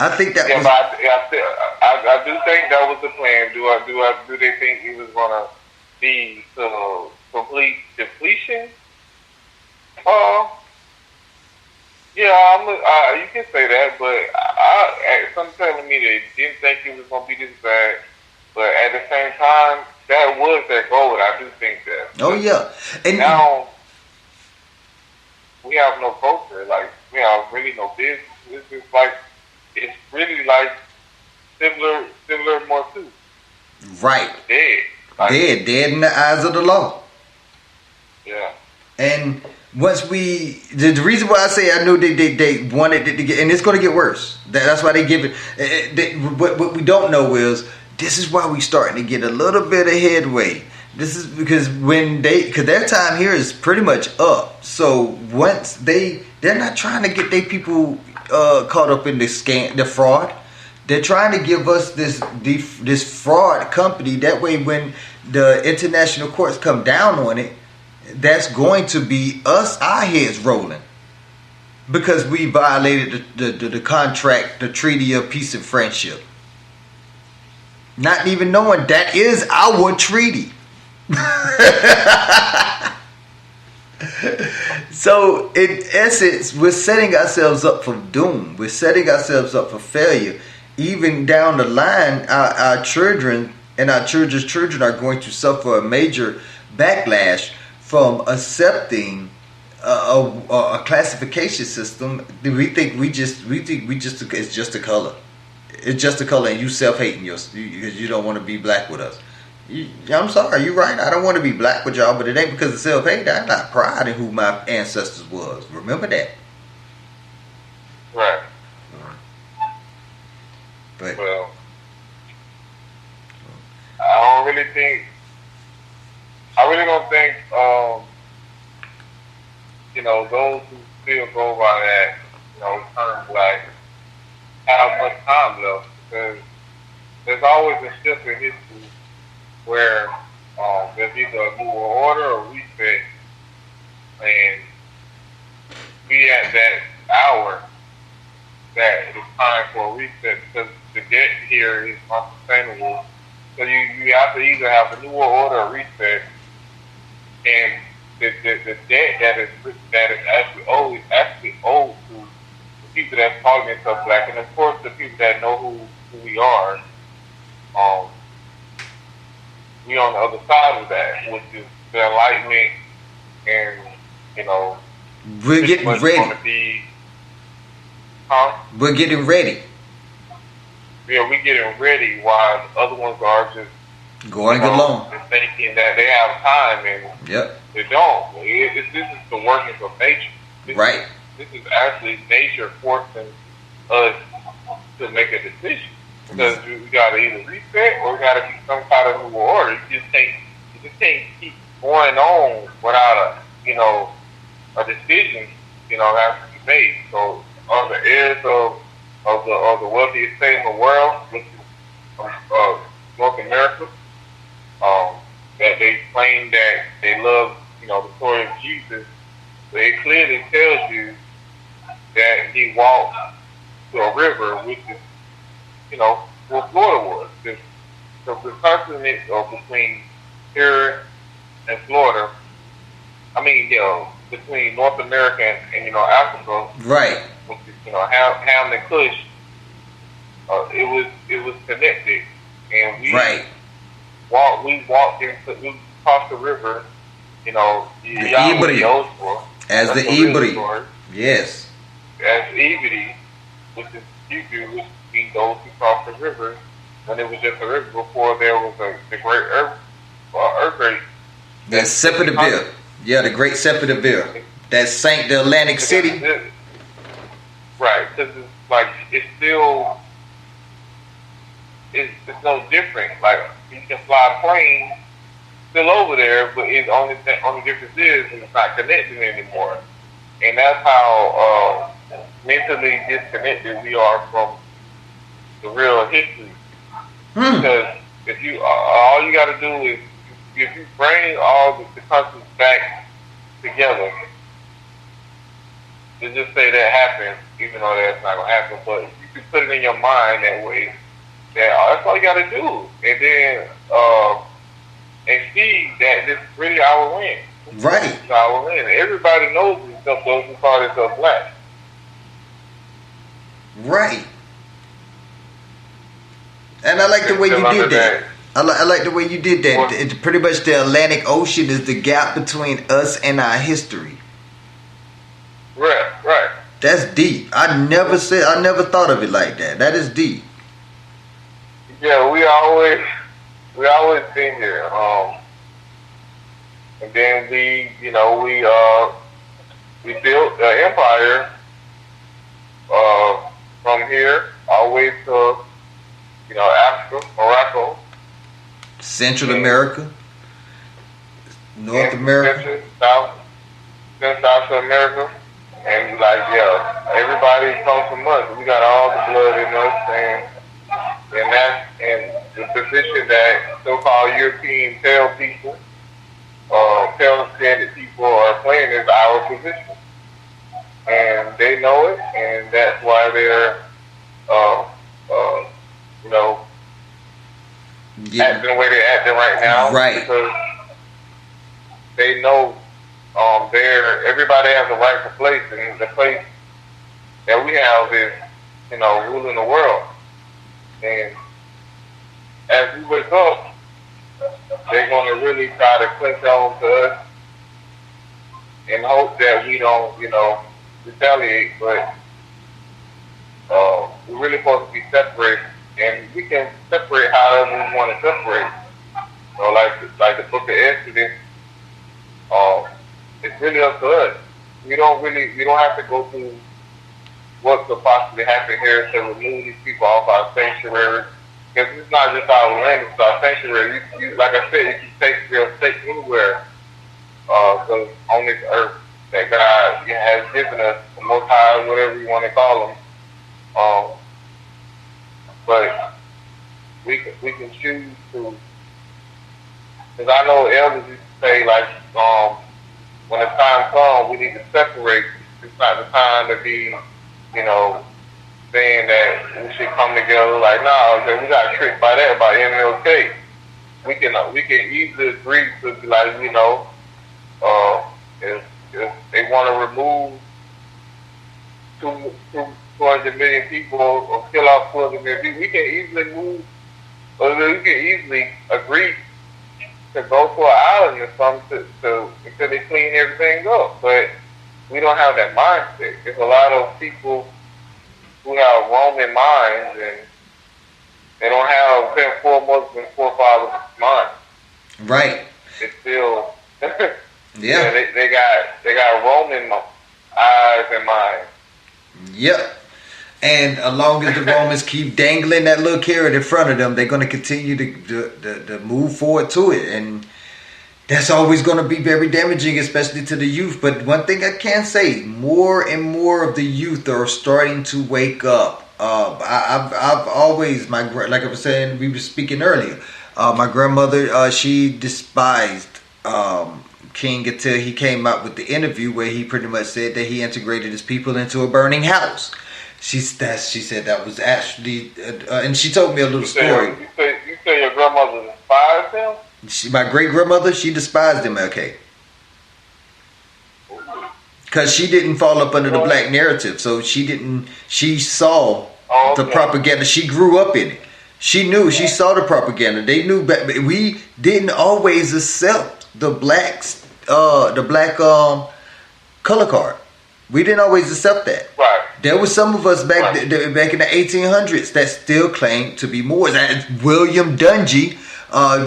[SPEAKER 13] I think that was.
[SPEAKER 14] I do think that was the plan. Do they think it was going to be to complete depletion? Yeah, you can say that, but some telling me they didn't think it was going to be this bad. But at the same time, that was their goal. I do think that.
[SPEAKER 13] Oh yeah, and
[SPEAKER 14] now we have no culture. Like, we have really no business. It's really like similar more too.
[SPEAKER 13] Right.
[SPEAKER 14] Dead.
[SPEAKER 13] Dead in the eyes of the law.
[SPEAKER 14] Yeah.
[SPEAKER 13] And once the reason why I say I knew they wanted it to get, and it's going to get worse. That's why they give it. What we don't know is, this is why we starting to get a little bit of headway. This is because because their time here is pretty much up. So once they're not trying to get their people caught up in the fraud. They're trying to give us this fraud company. That way, when the international courts come down on it, that's going to be our heads rolling. because we violated the contract, the Treaty of Peace and Friendship. Not even knowing that is our treaty. So, in essence, we're setting ourselves up for doom. We're setting ourselves up for failure. Even down the line, our children and our children's children are going to suffer a major backlash from accepting a classification system. We think it's just a color. It's just a color, and you self-hating because you don't want to be black with us. I'm sorry, you're right. I don't want to be black with y'all, but it ain't because of self-hate. I'm not proud in who my ancestors was. Remember that.
[SPEAKER 14] Right.
[SPEAKER 13] But
[SPEAKER 14] well, I really don't think, those who still go by that, term black, have much time left, because there's always a shift in history where there's either a new order or reset, and we at that hour that it's time for a reset, because the debt here is unsustainable. So you have to either have a new order or reset, and the debt that is actually owed to the people that call themselves black, and of course the people that know who we are. We on the other side of that, which is the enlightenment, and
[SPEAKER 13] we're getting ready. We're getting ready.
[SPEAKER 14] Yeah, we're getting ready while the other ones are just
[SPEAKER 13] going along,
[SPEAKER 14] and thinking that they have time, and they don't. This is the workings of nature. This is actually nature forcing us to make a decision. Because we gotta either reset or we gotta be some kind of new order. You just can't keep going on without a decision, has to be made. So on the heirs of the wealthiest state in the world, which is North America, that they claim that they love, the story of Jesus, but it clearly tells you that he walked to a river, which is where Florida was. The continent between here and Florida, between North America and Africa,
[SPEAKER 13] right?
[SPEAKER 14] Which is Ham and Kush, it was connected, and we crossed the river, the
[SPEAKER 13] Ibri, as the Ibri, yes,
[SPEAKER 14] as Ibri, which is Hebrew, which means those who crossed the river, when it was just a river before there was the great earthquake.
[SPEAKER 13] That separated bill. Yeah, the great separated bill that sank the Atlantic City.
[SPEAKER 14] Right, because it's still, it's no different. Like, you can fly a plane still over there, but the only difference is it's not connected anymore. And that's how mentally disconnected we are from the real history. Because if you, all you got to do is, if you bring all the countries back together, to just say that happened, even though that's not going to happen, but you can put it in your mind that way, that that's all you got to do. And then, and see that this is really our win.
[SPEAKER 13] Right.
[SPEAKER 14] It's our win. Everybody knows except those who call themselves black.
[SPEAKER 13] Right. And I like the way you did that. I like the way you did that. It's pretty much the Atlantic Ocean is the gap between us and our history.
[SPEAKER 14] Right.
[SPEAKER 13] That's deep. I never thought of it like that. That is deep.
[SPEAKER 14] Yeah, we always been here. And then we built an empire from here all the way to Africa, Morocco,
[SPEAKER 13] Central America, North America,
[SPEAKER 14] South America, and everybody comes from us. We got all the blood in us, and the position that so-called European pale people, pale-skinned people are playing is our position. and they know it, and that's why they're, you know, acting the way they're acting right now.
[SPEAKER 13] Right.
[SPEAKER 14] Because they know everybody has a rightful place, and the place that we have is, you know, ruling the world. And as we wake up, they're going to really try to clinch on to us and hope that we don't, you know, retaliate. But we're really supposed to be separated, and we can separate however we want to separate. So, like the book of Exodus, it's really up to us. We don't have to go through what could possibly happen here to remove these people off our sanctuary. Because it's not just our land, it's our sanctuary. You, like I said, you can take your stake anywhere. Because on this earth that God has given us, the Most High, whatever you want to call them. But we can choose to. Because I know elders used to say, like, when the time comes, we need to separate. It's not the time to be, you know, saying that we should come together. Like, no, we got tricked by that, by MLK. We can easily agree to be like, you know, if they want to remove 200 million people or kill off 200 million people, we can easily move, or we can easily agree to go to an island or something until they clean everything up. But we don't have that mindset. There's a lot of people who have Roman minds, and they don't have Muslim forefathers' minds.
[SPEAKER 13] Right.
[SPEAKER 14] It's still
[SPEAKER 13] yeah.
[SPEAKER 14] They got Roman eyes and minds.
[SPEAKER 13] Yep. And as long as the Romans keep dangling that little carrot in front of them, they're going to continue to move forward to it. And that's always going to be very damaging, especially to the youth. But one thing I can say, more and more of the youth are starting to wake up. I've always, like I was saying, we were speaking earlier, my grandmother, she despised King until he came out with the interview where he pretty much said that he integrated his people into a burning house. She said that was actually, and she told me a little story.
[SPEAKER 14] You say your grandmother despised him?
[SPEAKER 13] My great grandmother, she despised MLK because she didn't fall up under the black narrative. So she saw the propaganda. She grew up in it. She saw the propaganda. They knew, but we didn't always accept the black color card. We didn't always accept that.
[SPEAKER 14] Right.
[SPEAKER 13] There was some of us back in the 1800s that still claimed to be Moors. William Dungy,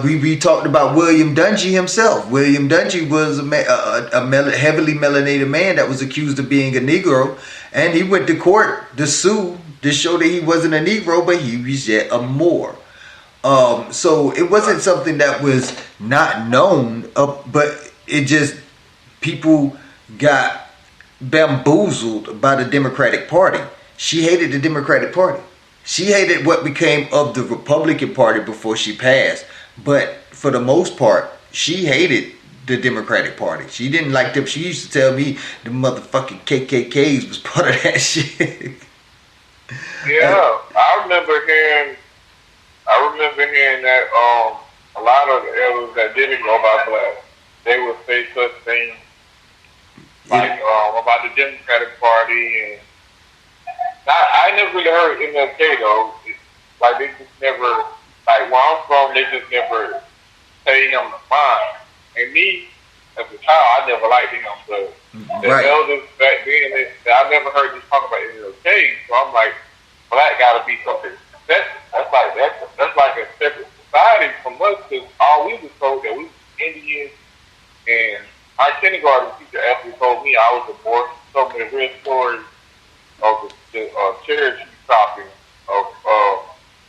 [SPEAKER 13] we talked about William Dungy himself. William Dungy was a heavily melanated man that was accused of being a Negro, and he went to court to sue to show that he wasn't a Negro, but he was yet a Moor. So it wasn't something that was not known, but it just, people got bamboozled by the Democratic Party. She hated the Democratic Party. She hated what became of the Republican Party before she passed. But for the most part, she hated the Democratic Party. She didn't like them. She used to tell me the motherfucking KKKs was part of that shit.
[SPEAKER 14] Yeah, I remember hearing that a lot of the elders that didn't go by black, they would say such things like about the Democratic Party, and I never really heard MLK though. Like they just never, like where I'm from, they just never pay him the fine. And me, as a child, I never liked him. But the elders back then, I never heard this talk about MLK. So I'm like, black gotta be something special. That's like a separate society from us, because all we was told that we was Indians. And our kindergarten teacher actually told me I was a Moor. She told me the real story of the cherry tree cropping.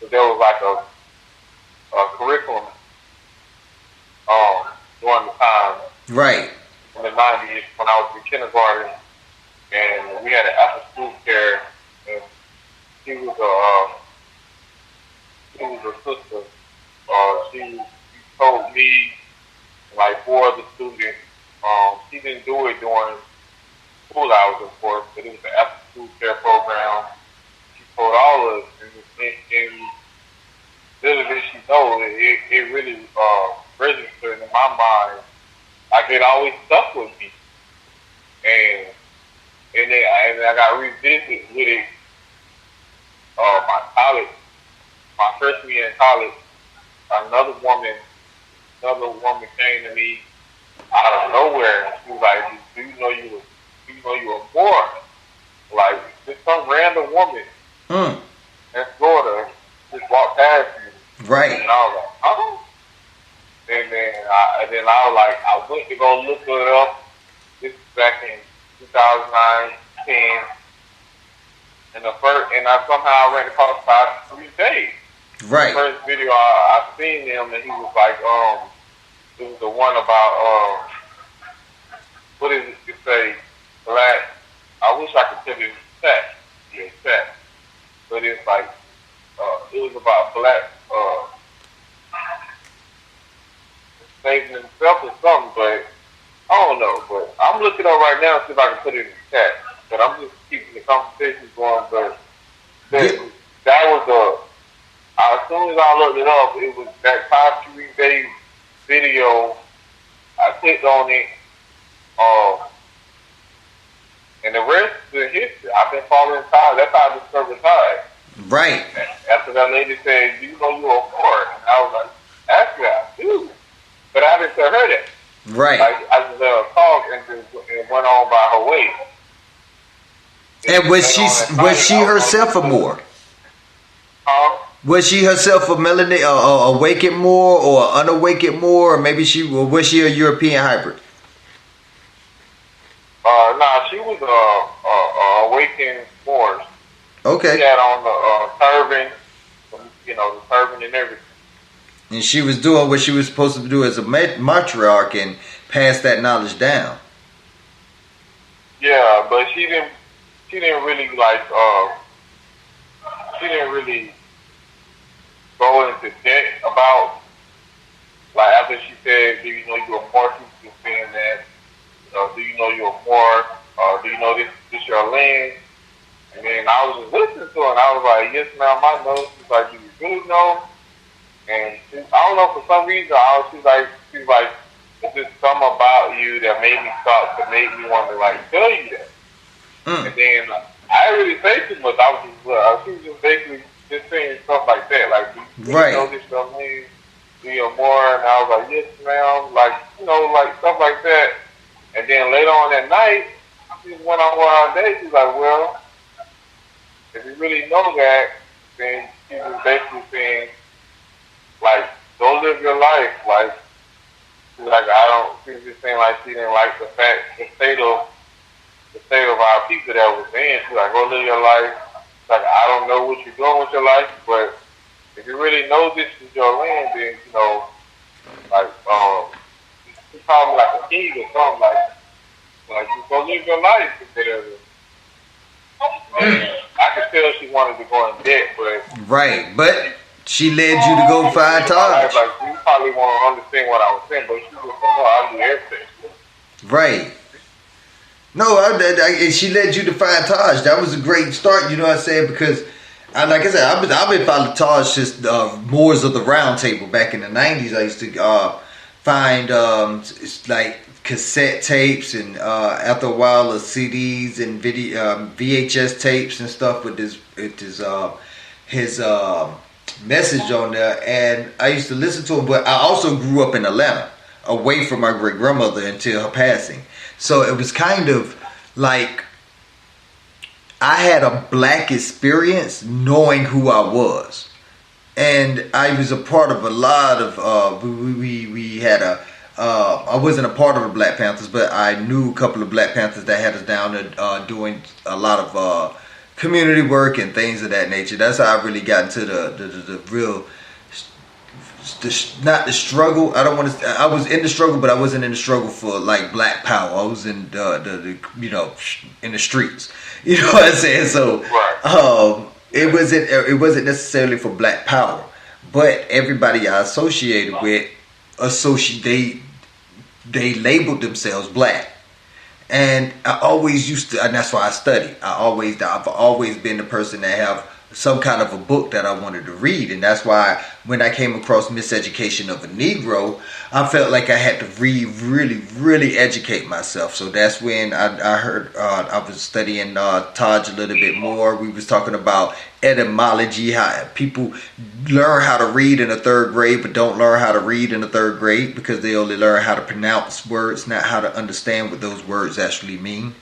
[SPEAKER 14] There was like a curriculum during the time.
[SPEAKER 13] Right.
[SPEAKER 14] In the 90s when I was in kindergarten, and we had an after school care, and she was a sister. She told me, like 4 other students, she didn't do it during school hours, of course, but it was an after-school care program. She told all of us, and little did she know, it really registered in my mind. Like it always stuck with me, and then I got revisited with it. My freshman year in college, another woman came to me out of nowhere, and she was like, "Do you know you were born?" Like just some random woman in Florida just walked past me,
[SPEAKER 13] right?
[SPEAKER 14] And I was like, "Huh?" And then I was like, I went to go look it up. This is back in 2009, 10. And I somehow ran across 5 3 days.
[SPEAKER 13] Right.
[SPEAKER 14] The first video I seen him, and he was like, it was the one about what is it to say, black. I wish I could put it in chat. Yeah, chat. But it's like it was about black saving himself or something, but I don't know. But I'm looking up right now to see if I can put it in the chat. But I'm just keeping the conversation going. But that was as soon as I looked it up, it was that 5 3 day video. I clicked on it, and the rest is history. I've been following Tide. That's how I discovered Tide.
[SPEAKER 13] Right.
[SPEAKER 14] After that lady said, "Do you know you're a whore?" And I was like, "Actually, I do." But I didn't tell her that.
[SPEAKER 13] Right.
[SPEAKER 14] Like, I just let her talk and went on by her way.
[SPEAKER 13] And was she herself or more? Was she herself a awakened more or unawakened more, or maybe was she a European hybrid?
[SPEAKER 14] Nah, she was a awakened Moors.
[SPEAKER 13] Okay.
[SPEAKER 14] She had on the turban, the turban and everything.
[SPEAKER 13] And she was doing what she was supposed to do as a matriarch and pass that knowledge down.
[SPEAKER 14] Yeah, but she didn't really she didn't really go into depth about, like, after she said, "Do you know you're more?" She was saying that, "Do you know you're more? Do you know this your land?" And then I was just listening to her, and I was like, "Yes, ma'am, I know." She's like, "Do you really know?" And I don't know, for some reason, she's like, "It's just something about you that made me stop, that made me want to tell you that." And then I didn't really say too much. She was just basically just saying stuff like that, like, "Do you know this your name? Do you more?" And I was like, "Yes, ma'am," stuff like that. And then later on that night, she just went on one day. She's like, "Well, if you really know that, then," she was basically saying, "Go live your life." She was just saying, she didn't like the state of our people that was in. She's like, "Go live your life." I don't know what you're doing with your life, but if you really know this is your land, then, she called me like a king or something, just go live your life or whatever. I could tell she wanted to go in debt, but...
[SPEAKER 13] Right, but she led you to go find Taj.
[SPEAKER 14] You probably won't understand what I was saying, but she was like, "No, I do everything."
[SPEAKER 13] Right. No, she led you to find Taj. That was a great start, you know what I'm saying? Because, like I said, I've been following Taj since Moors of the Round Table back in the 90s. I used to find cassette tapes and after a while CDs and video VHS tapes and stuff with his message on there, and I used to listen to him. But I also grew up in Atlanta, away from my great grandmother until her passing. So it was kind of like I had a black experience knowing who I was, and I was a part of a lot of. We had I wasn't a part of the Black Panthers, but I knew a couple of Black Panthers that had us down there doing a lot of community work and things of that nature. That's how I really got into the real. Not the struggle. I was in the struggle, but I wasn't in the struggle for Black power. I was in the in the streets. You know what I'm saying? So it wasn't necessarily for Black power, but everybody I associated with they labeled themselves Black, And I always used to, and that's why I study. I've always been the person that have some kind of a book that I wanted to read. And that's why when I came across Miseducation of a Negro, I felt like I had to really educate myself. So that's when I heard, I was studying Taj a little bit more. We was talking about etymology, how people learn how to read in the 3rd grade, but don't learn how to read in the 3rd grade because they only learn how to pronounce words, not how to understand what those words actually mean.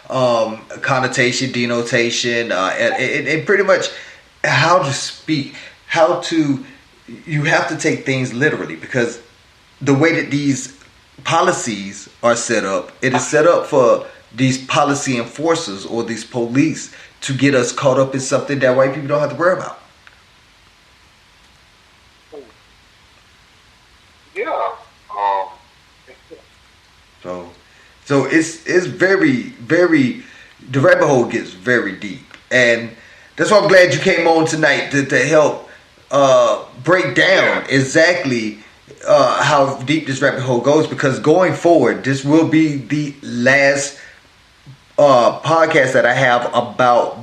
[SPEAKER 13] Connotation, denotation, and pretty much how to speak, you have to take things literally, because the way that these policies are set up, it is set up for these policy enforcers or these police to get us caught up in something that white people don't have to worry about.
[SPEAKER 14] Yeah.
[SPEAKER 13] So it's very, the rabbit hole gets very deep. And that's why I'm glad you came on tonight to help break down exactly how deep this rabbit hole goes, because going forward, this will be the last podcast that I have about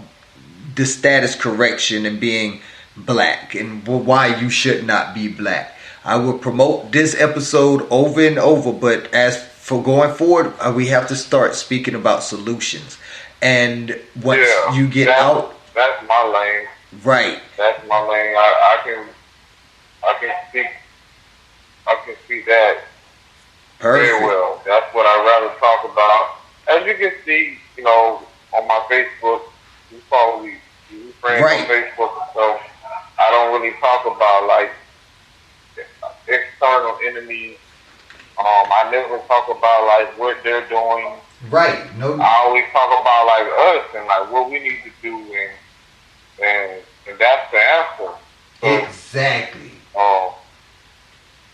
[SPEAKER 13] the status correction and being black and why you should not be black. I will promote this episode over and over, but as for going forward, we have to start speaking about solutions. And once you get out,
[SPEAKER 14] that's my lane.
[SPEAKER 13] Right.
[SPEAKER 14] That's my lane. I can speak that
[SPEAKER 13] perfect.
[SPEAKER 14] Very well. That's what I'd rather talk about. As you can see, on my Facebook, we friends on Facebook, so I don't really talk about like external enemies. I never talk about like what they're doing.
[SPEAKER 13] Right. No.
[SPEAKER 14] I always talk about like us and like what we need to do, and that's the answer. So,
[SPEAKER 13] exactly.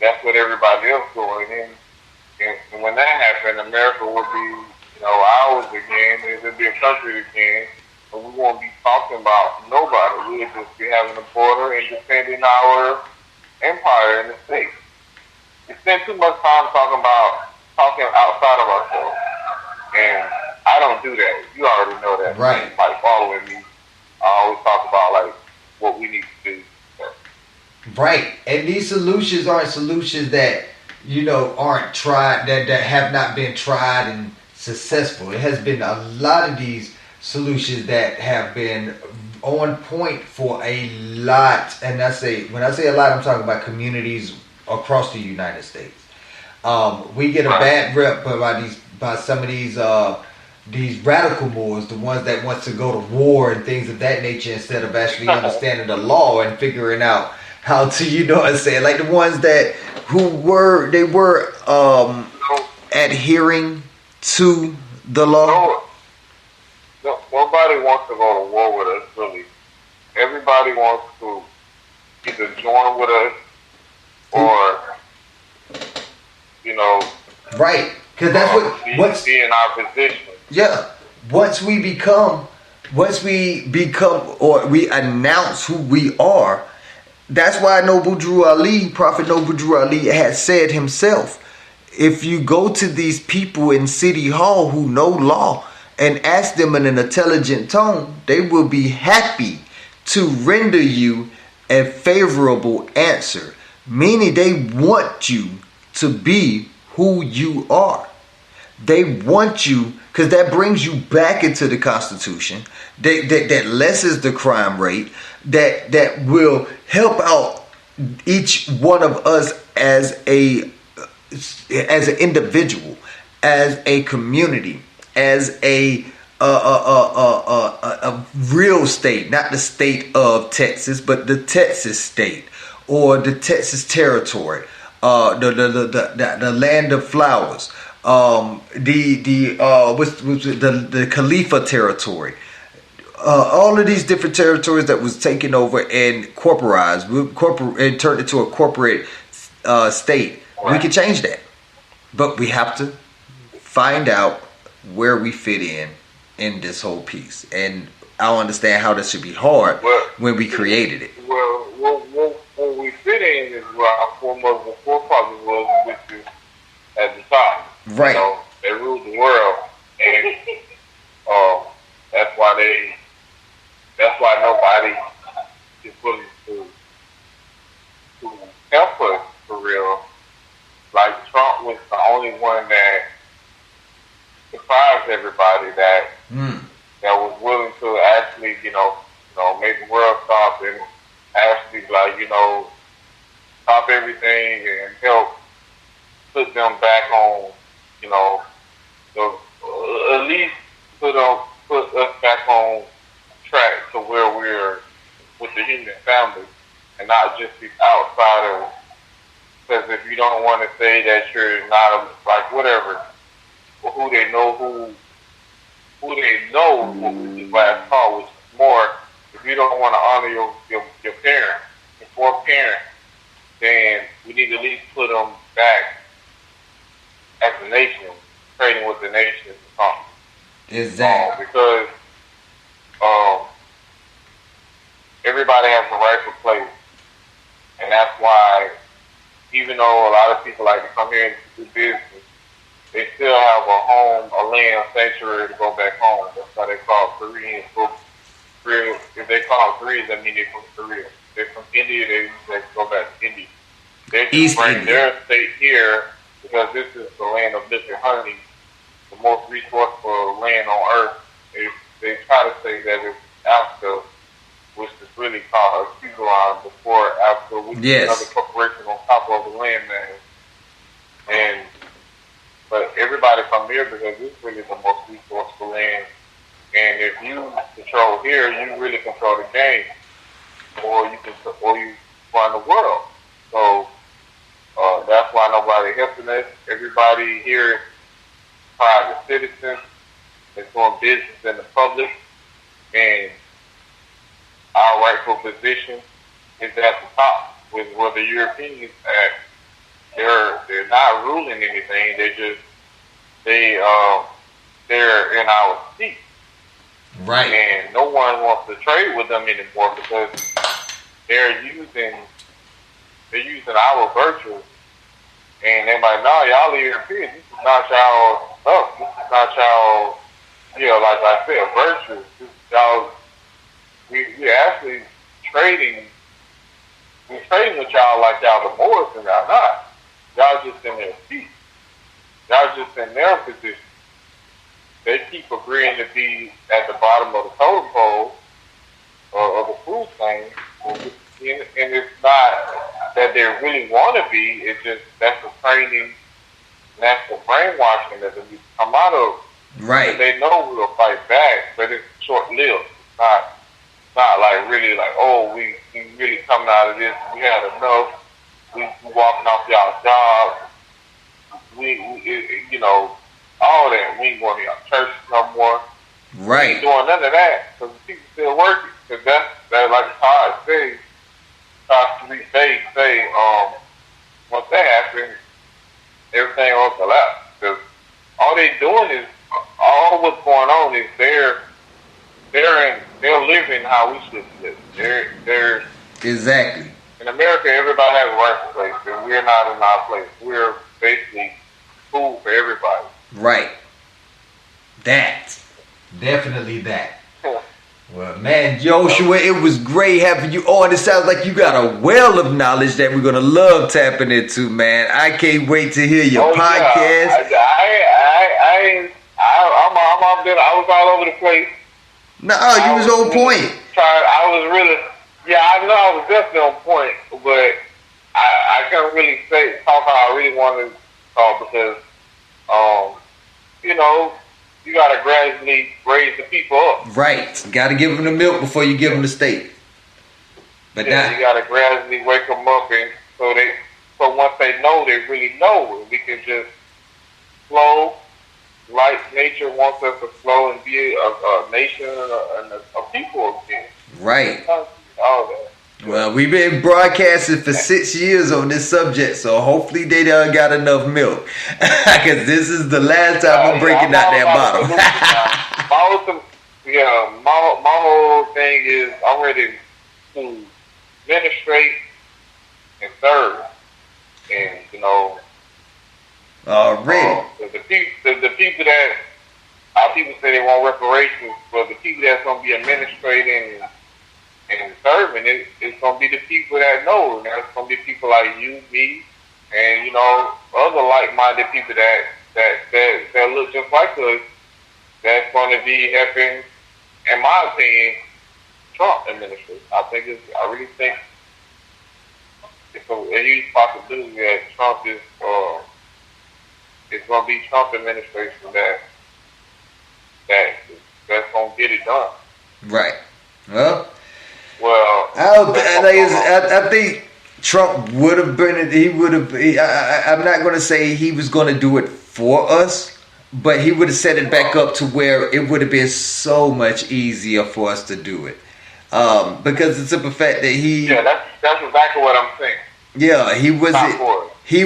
[SPEAKER 14] That's what everybody else doing, and when that happened, America would be, ours again. It would be a country again, but we won't be talking about nobody. We would just be having a border and defending our empire in the States. We spend too much time talking outside of ourselves, and I don't do that. You already know that.
[SPEAKER 13] Right.
[SPEAKER 14] Like following me, I always talk about like what we need to do.
[SPEAKER 13] Right. And these solutions aren't solutions that, aren't tried, that have not been tried and successful. It has been a lot of these solutions that have been on point for a lot. And when I say a lot, I'm talking about communities across the United States. We get a bad rep by some of these radical Moors, the ones that want to go to war and things of that nature, instead of actually understanding the law and figuring out how to, like the ones that were adhering to the law.
[SPEAKER 14] Nobody wants to go to war with us, really. Everybody wants to either join with us or,
[SPEAKER 13] right? Because that's
[SPEAKER 14] be in our position.
[SPEAKER 13] Yeah. Once we become, or we announce who we are. That's why Prophet Noble Drew Ali had said himself, if you go to these people in City Hall who know law and ask them in an intelligent tone, they will be happy to render you a favorable answer. Meaning they want you to be who you are. They want you, because that brings you back into the Constitution. That lessens the crime rate. That will help out each one of us as an individual, as a community, as a real state, not the state of Texas, but the Texas state or the Texas territory, the land of flowers, the Khalifa territory. All of these different territories that was taken over and corporatized, and turned into a corporate state. We can change that, but we have to find out where we fit in this whole piece. And I don't understand how this should be hard when we created it.
[SPEAKER 14] Well, what we fit in is where our forefathers was, which is at the top.
[SPEAKER 13] Right.
[SPEAKER 14] They ruled the world, only one that surprised everybody that that was willing to actually, make the world stop and actually, stop everything and help put them back on, at least put us back on track to where we're with the human family and not just these outsiders. Because if you don't want to say that you're not whatever, who they know, which is last call, which is more. If you don't want to honor your parents, your foreparents, then we need to at least put them back as a nation, trading with the nation or something.
[SPEAKER 13] Exactly.
[SPEAKER 14] Because everybody has a rightful place, and that's why, even though a lot of people like to come here and do business, they still have a home, a land, sanctuary to go back home. That's why they call Koreans. If they call Koreans, that means they're from Korea. If they're from India, they go back to India. They just bring their state here because this is the land of milk and honey, the most resourceful land on earth. They try to say that it's Africa, which is really called Cuban before Africa, which is another corporation on top of the land, man. But everybody come here because this is really the most resourceful land. And if you control here, you really control the game, or you run the world. So that's why nobody helping us. Everybody here is private citizens. They're doing business in the public, and our rightful position is at the top. With where the Europeans at, they're not ruling anything. They're in our seat.
[SPEAKER 13] Right.
[SPEAKER 14] And no one wants to trade with them anymore because they're using our virtues. And they're like, no, y'all are Europeans. This is not y'all stuff. This is not y'all, like I said, virtues. This is y'all. We actually trading. We're trading with y'all like y'all the Moors and y'all not. Y'all just in their seat. Y'all just in their position. They keep agreeing to be at the bottom of the totem pole or the food chain, and it's not that they really want to be. It's just that's the training, and that's the brainwashing that they come out of.
[SPEAKER 13] Right.
[SPEAKER 14] And they know we'll fight back, but it's short-lived. It's not like really like, oh, we really coming out of this. We had enough. We walking off y'all's jobs. All that. We ain't going to y'all churches no more.
[SPEAKER 13] Right.
[SPEAKER 14] We ain't doing none of that because the people still working. Because that's like Todd says. Once that happens, everything will collapse. Because all they doing is, all what's going on is they're living how we should live. They're
[SPEAKER 13] exactly.
[SPEAKER 14] In America, everybody has a rightful place, and we're not in our place. We're basically food for everybody.
[SPEAKER 13] Right. That. Definitely that. Well, man, Joshua, it was great having you on. It sounds like you got a well of knowledge that we're going to love tapping into, man. I can't wait to hear your podcast.
[SPEAKER 14] I was all over the place.
[SPEAKER 13] No, you was on point.
[SPEAKER 14] I know I was definitely on point, but I can't really talk how I really wanted to talk because, you got to gradually raise the people up.
[SPEAKER 13] Right. Got to give them the milk before you give them the steak. But
[SPEAKER 14] you got to gradually wake them up, and so once they know, they really know. We can just flow like nature wants us to flow and be a nation and a people again.
[SPEAKER 13] Right.
[SPEAKER 14] All that.
[SPEAKER 13] Well, we've been broadcasting for 6 years on this subject, so hopefully they done got enough milk. Because this is the last time I'm breaking out that bottle.
[SPEAKER 14] My whole thing is I'm ready to administrate and serve. And,
[SPEAKER 13] already.
[SPEAKER 14] The people that, people say they want reparations, but the people that's going to be administrating and serving, it's going to be the people that know. And that's going to be people like you, me, and other like-minded people that look just like us, that's going to be helping, in my opinion, Trump administration. I really think it's a huge possibility that Trump is it's going to be Trump administration that's going to get it done.
[SPEAKER 13] Right. Well,
[SPEAKER 14] I
[SPEAKER 13] think Trump would have been. He would have. I'm not going to say he was going to do it for us, but he would have set it back up to where it would have been so much easier for us to do it. Because it's a fact that he.
[SPEAKER 14] Yeah, that's exactly what I'm saying.
[SPEAKER 13] Yeah, he was. He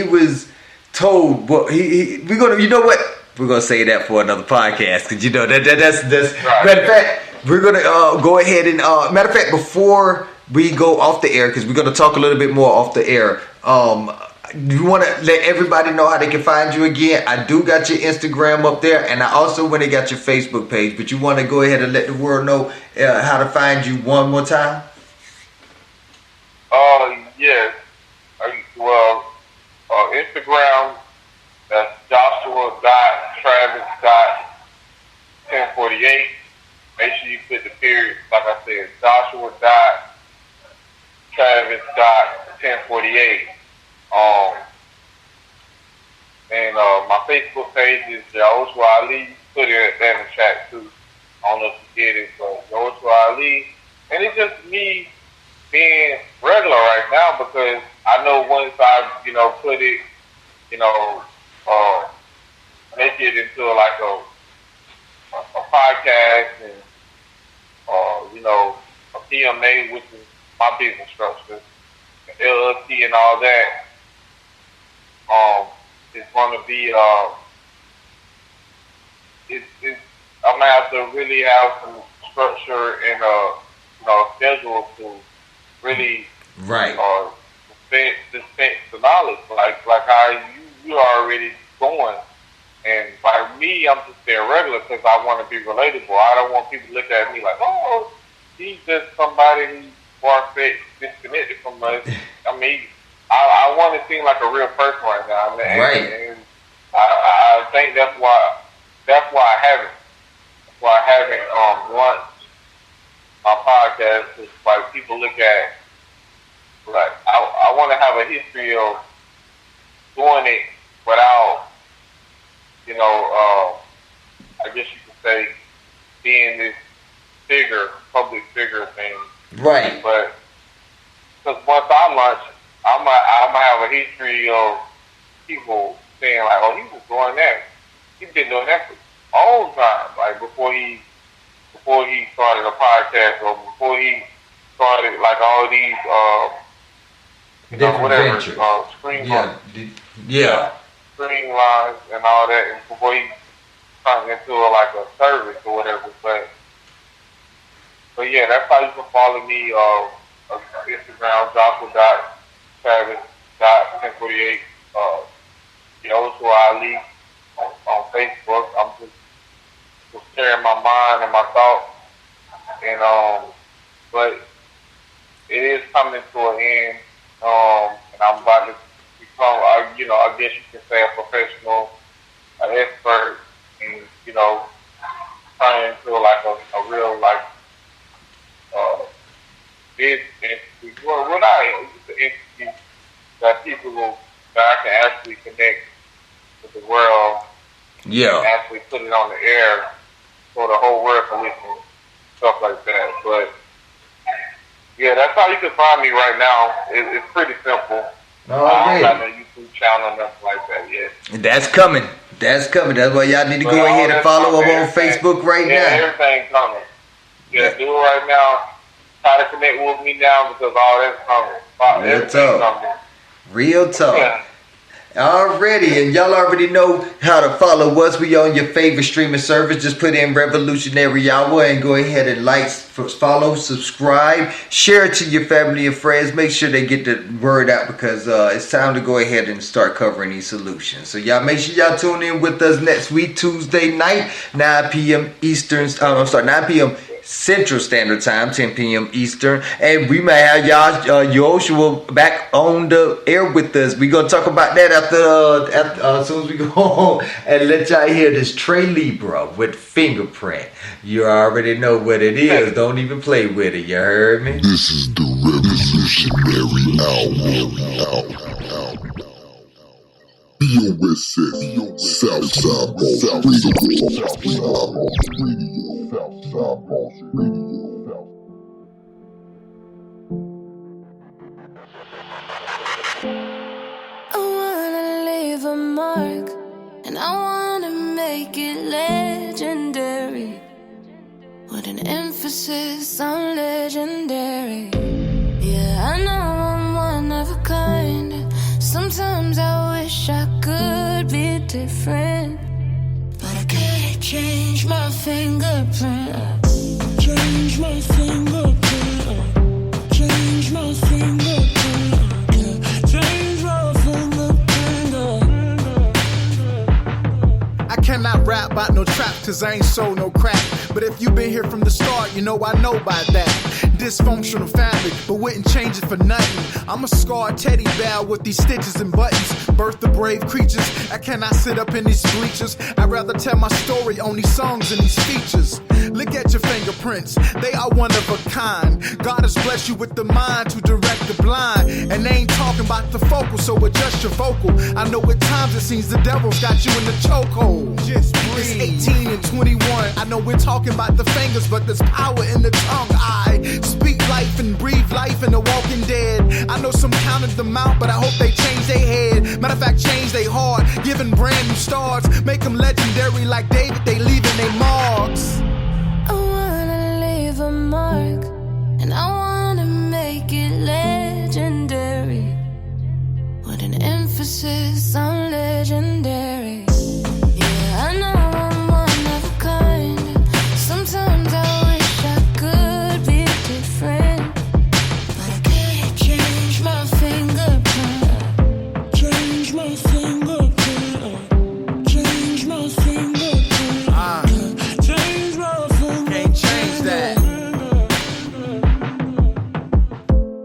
[SPEAKER 13] was told. Well, we're gonna. You know what? We're gonna say that for another podcast because that's.
[SPEAKER 14] Right.
[SPEAKER 13] Matter of fact, we're gonna go ahead and. Matter of fact, before we go off the air, because we're gonna talk a little bit more off the air. You want to let everybody know how they can find you again? I do got your Instagram up there, and I also went and got your Facebook page. But you want to go ahead and let the world know how to find you one more time?
[SPEAKER 14] Yes. Instagram, that's Joshua.Travis.1048. Make sure you put the period, like I said, Joshua.Travis.1048. And my Facebook page is Joshua Ali. Put it there in the chat too. I don't know if you get it, but Joshua Ali. And it's just me being regular right now because I know once I, put it, make it into like a podcast and, a PMA, which is my business structure, LLC and all that. It's going to be, I'm going to have to really have some structure and a schedule to really dispense the knowledge, like how you are already going. And by me, I'm just being regular because I want to be relatable. I don't want people to look at me like, oh, he's just somebody who's far-fetched, disconnected from us. I mean, I want to seem like a real person right now. And I think that's why I haven't. That's why I haven't launched my podcast. Is like people look at, like, I want to have a history of doing it without, I guess you could say, being this public figure thing.
[SPEAKER 13] Right.
[SPEAKER 14] But because once I launch, I'm gonna have a history of people saying like, oh, he was doing that. He's been doing that for all the time. Like before he started a podcast or before he started like all these
[SPEAKER 13] different ventures.
[SPEAKER 14] Streamlines and all that, and before he turned into like a service or whatever. But yeah, that's how you can follow me on Instagram, Joshua.Travis.1048, Joshua Ali on Facebook. I'm just sharing my mind and my thoughts, and but it is coming to an end, and I'm about to become, I guess you can say, a professional, an expert, and turn into like a real like business. What I am, just an entity that that I can actually connect with the world.
[SPEAKER 13] Yeah.
[SPEAKER 14] And actually put it on the air so the whole world can listen, stuff like that. But yeah, that's how you can find me right now. It's pretty simple. I don't have a YouTube channel or nothing like that yet.
[SPEAKER 13] That's coming. That's why y'all need to go ahead and follow up on Facebook right now.
[SPEAKER 14] Everything's coming. Yeah, do it right now. Try to connect with me now because all that's coming.
[SPEAKER 13] Real talk. Yeah. Already, and y'all already know how to follow us. We on your favorite streaming service. Just put in Revolutionary Hour and go ahead and like, follow, subscribe, share it to your family and friends. Make sure they get the word out because it's time to go ahead and start covering these solutions. So y'all make sure y'all tune in with us next week, Tuesday night, 9 p.m. 9 p.m. Central Standard Time, 10 p.m. Eastern. And we may have y'all Yoshua back on the air with us. We're going to talk about that after as soon as we go home and let y'all hear this Trey Libra with Fingerprint. You already know what it is. Don't even play with it. You heard me?
[SPEAKER 2] This is the revolutionary hour. BOSS, Southside Boss Radio.
[SPEAKER 15] I wanna leave a mark, and I wanna make it legendary, with an emphasis on legendary. Yeah, I know I'm one of a kind. Sometimes I wish I could be different, but I can't change my fingerprint. Change my fingerprint. Change my fingerprint. Change my fingerprint.
[SPEAKER 16] I cannot rap about no trap, cause I ain't sold no crack. But if you been here from the start, you know I know about that. Dysfunctional family, but wouldn't change it for nothing. I'm a scarred teddy bear with these stitches and buttons. Birth of brave creatures, I cannot sit up in these bleachers. I'd rather tell my story on these songs and these features. Look at your fingerprints, they are one of a kind. God has blessed you with the mind to direct the blind. And they ain't talking about the focal, so adjust your vocal. I know at times it seems the devil's got you in the chokehold. Just breathe. It's 18 and 21, I know we're talking about the fingers, but there's power in the tongue. I speak life and breathe life in the walking dead. I know some counted them out, but I hope they change their head. Matter of fact, change their heart, giving brand new starts. Make them legendary like David, they leaving their marks.
[SPEAKER 15] I wanna leave a mark, and I wanna make it legendary, with an emphasis on legendary. Yeah, I know I'm one of a kind. Sometimes I wish I could be different, but I can't change my fingerprint. Change my fingerprint. Change my fingerprint. Change my fingerprint.
[SPEAKER 16] Can't change that.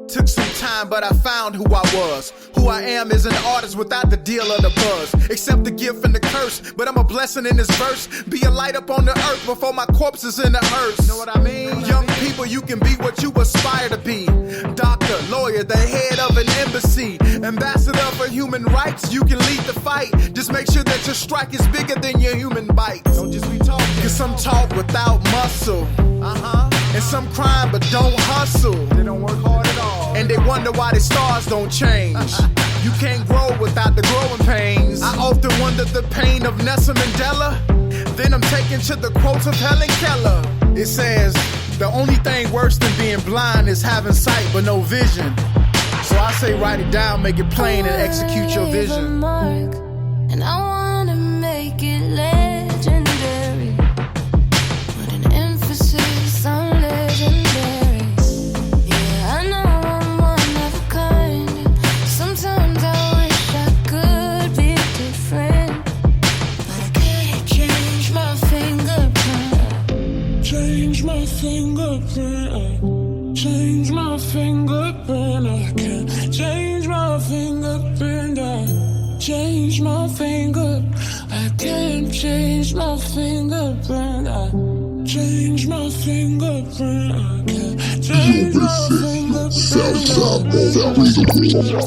[SPEAKER 16] Took some time, but I found who I was. Who I am is an artist without the deal of the buzz. Accept the gift and the curse, but I'm a blessing in this verse. Be a light up on the earth before my corpse is in the hearse. Know what I mean? Young people, you can be what you aspire to be. Doctor, lawyer, the head of an embassy. Ambassador for human rights, you can lead the fight. Just make sure that your strike is bigger than your human bite. Don't just be talking. Cause some talk without muscle. And some crime but don't hustle. They don't work hard at all. And they wonder why their stars don't change. You can't grow without the growing pains. I often wonder the pain of Nelson Mandela. Then I'm taken to the quotes of Helen Keller. It says, the only thing worse than being blind is having sight but no vision. So I say write it down, make it plain, and execute your vision.
[SPEAKER 15] Mark, and I wanna make it legendary, with an emphasis on legendary. Yeah, I know I'm one of a kind. Sometimes I wish I could be different, but I can't change my fingerprint. Change my fingerprint. Change my fingerprint. I can't change my fingerprint. Change my finger. I can't change my fingerprint. Change my fingerprint. I can't change my fingerprint.
[SPEAKER 2] Southside Boss Radio.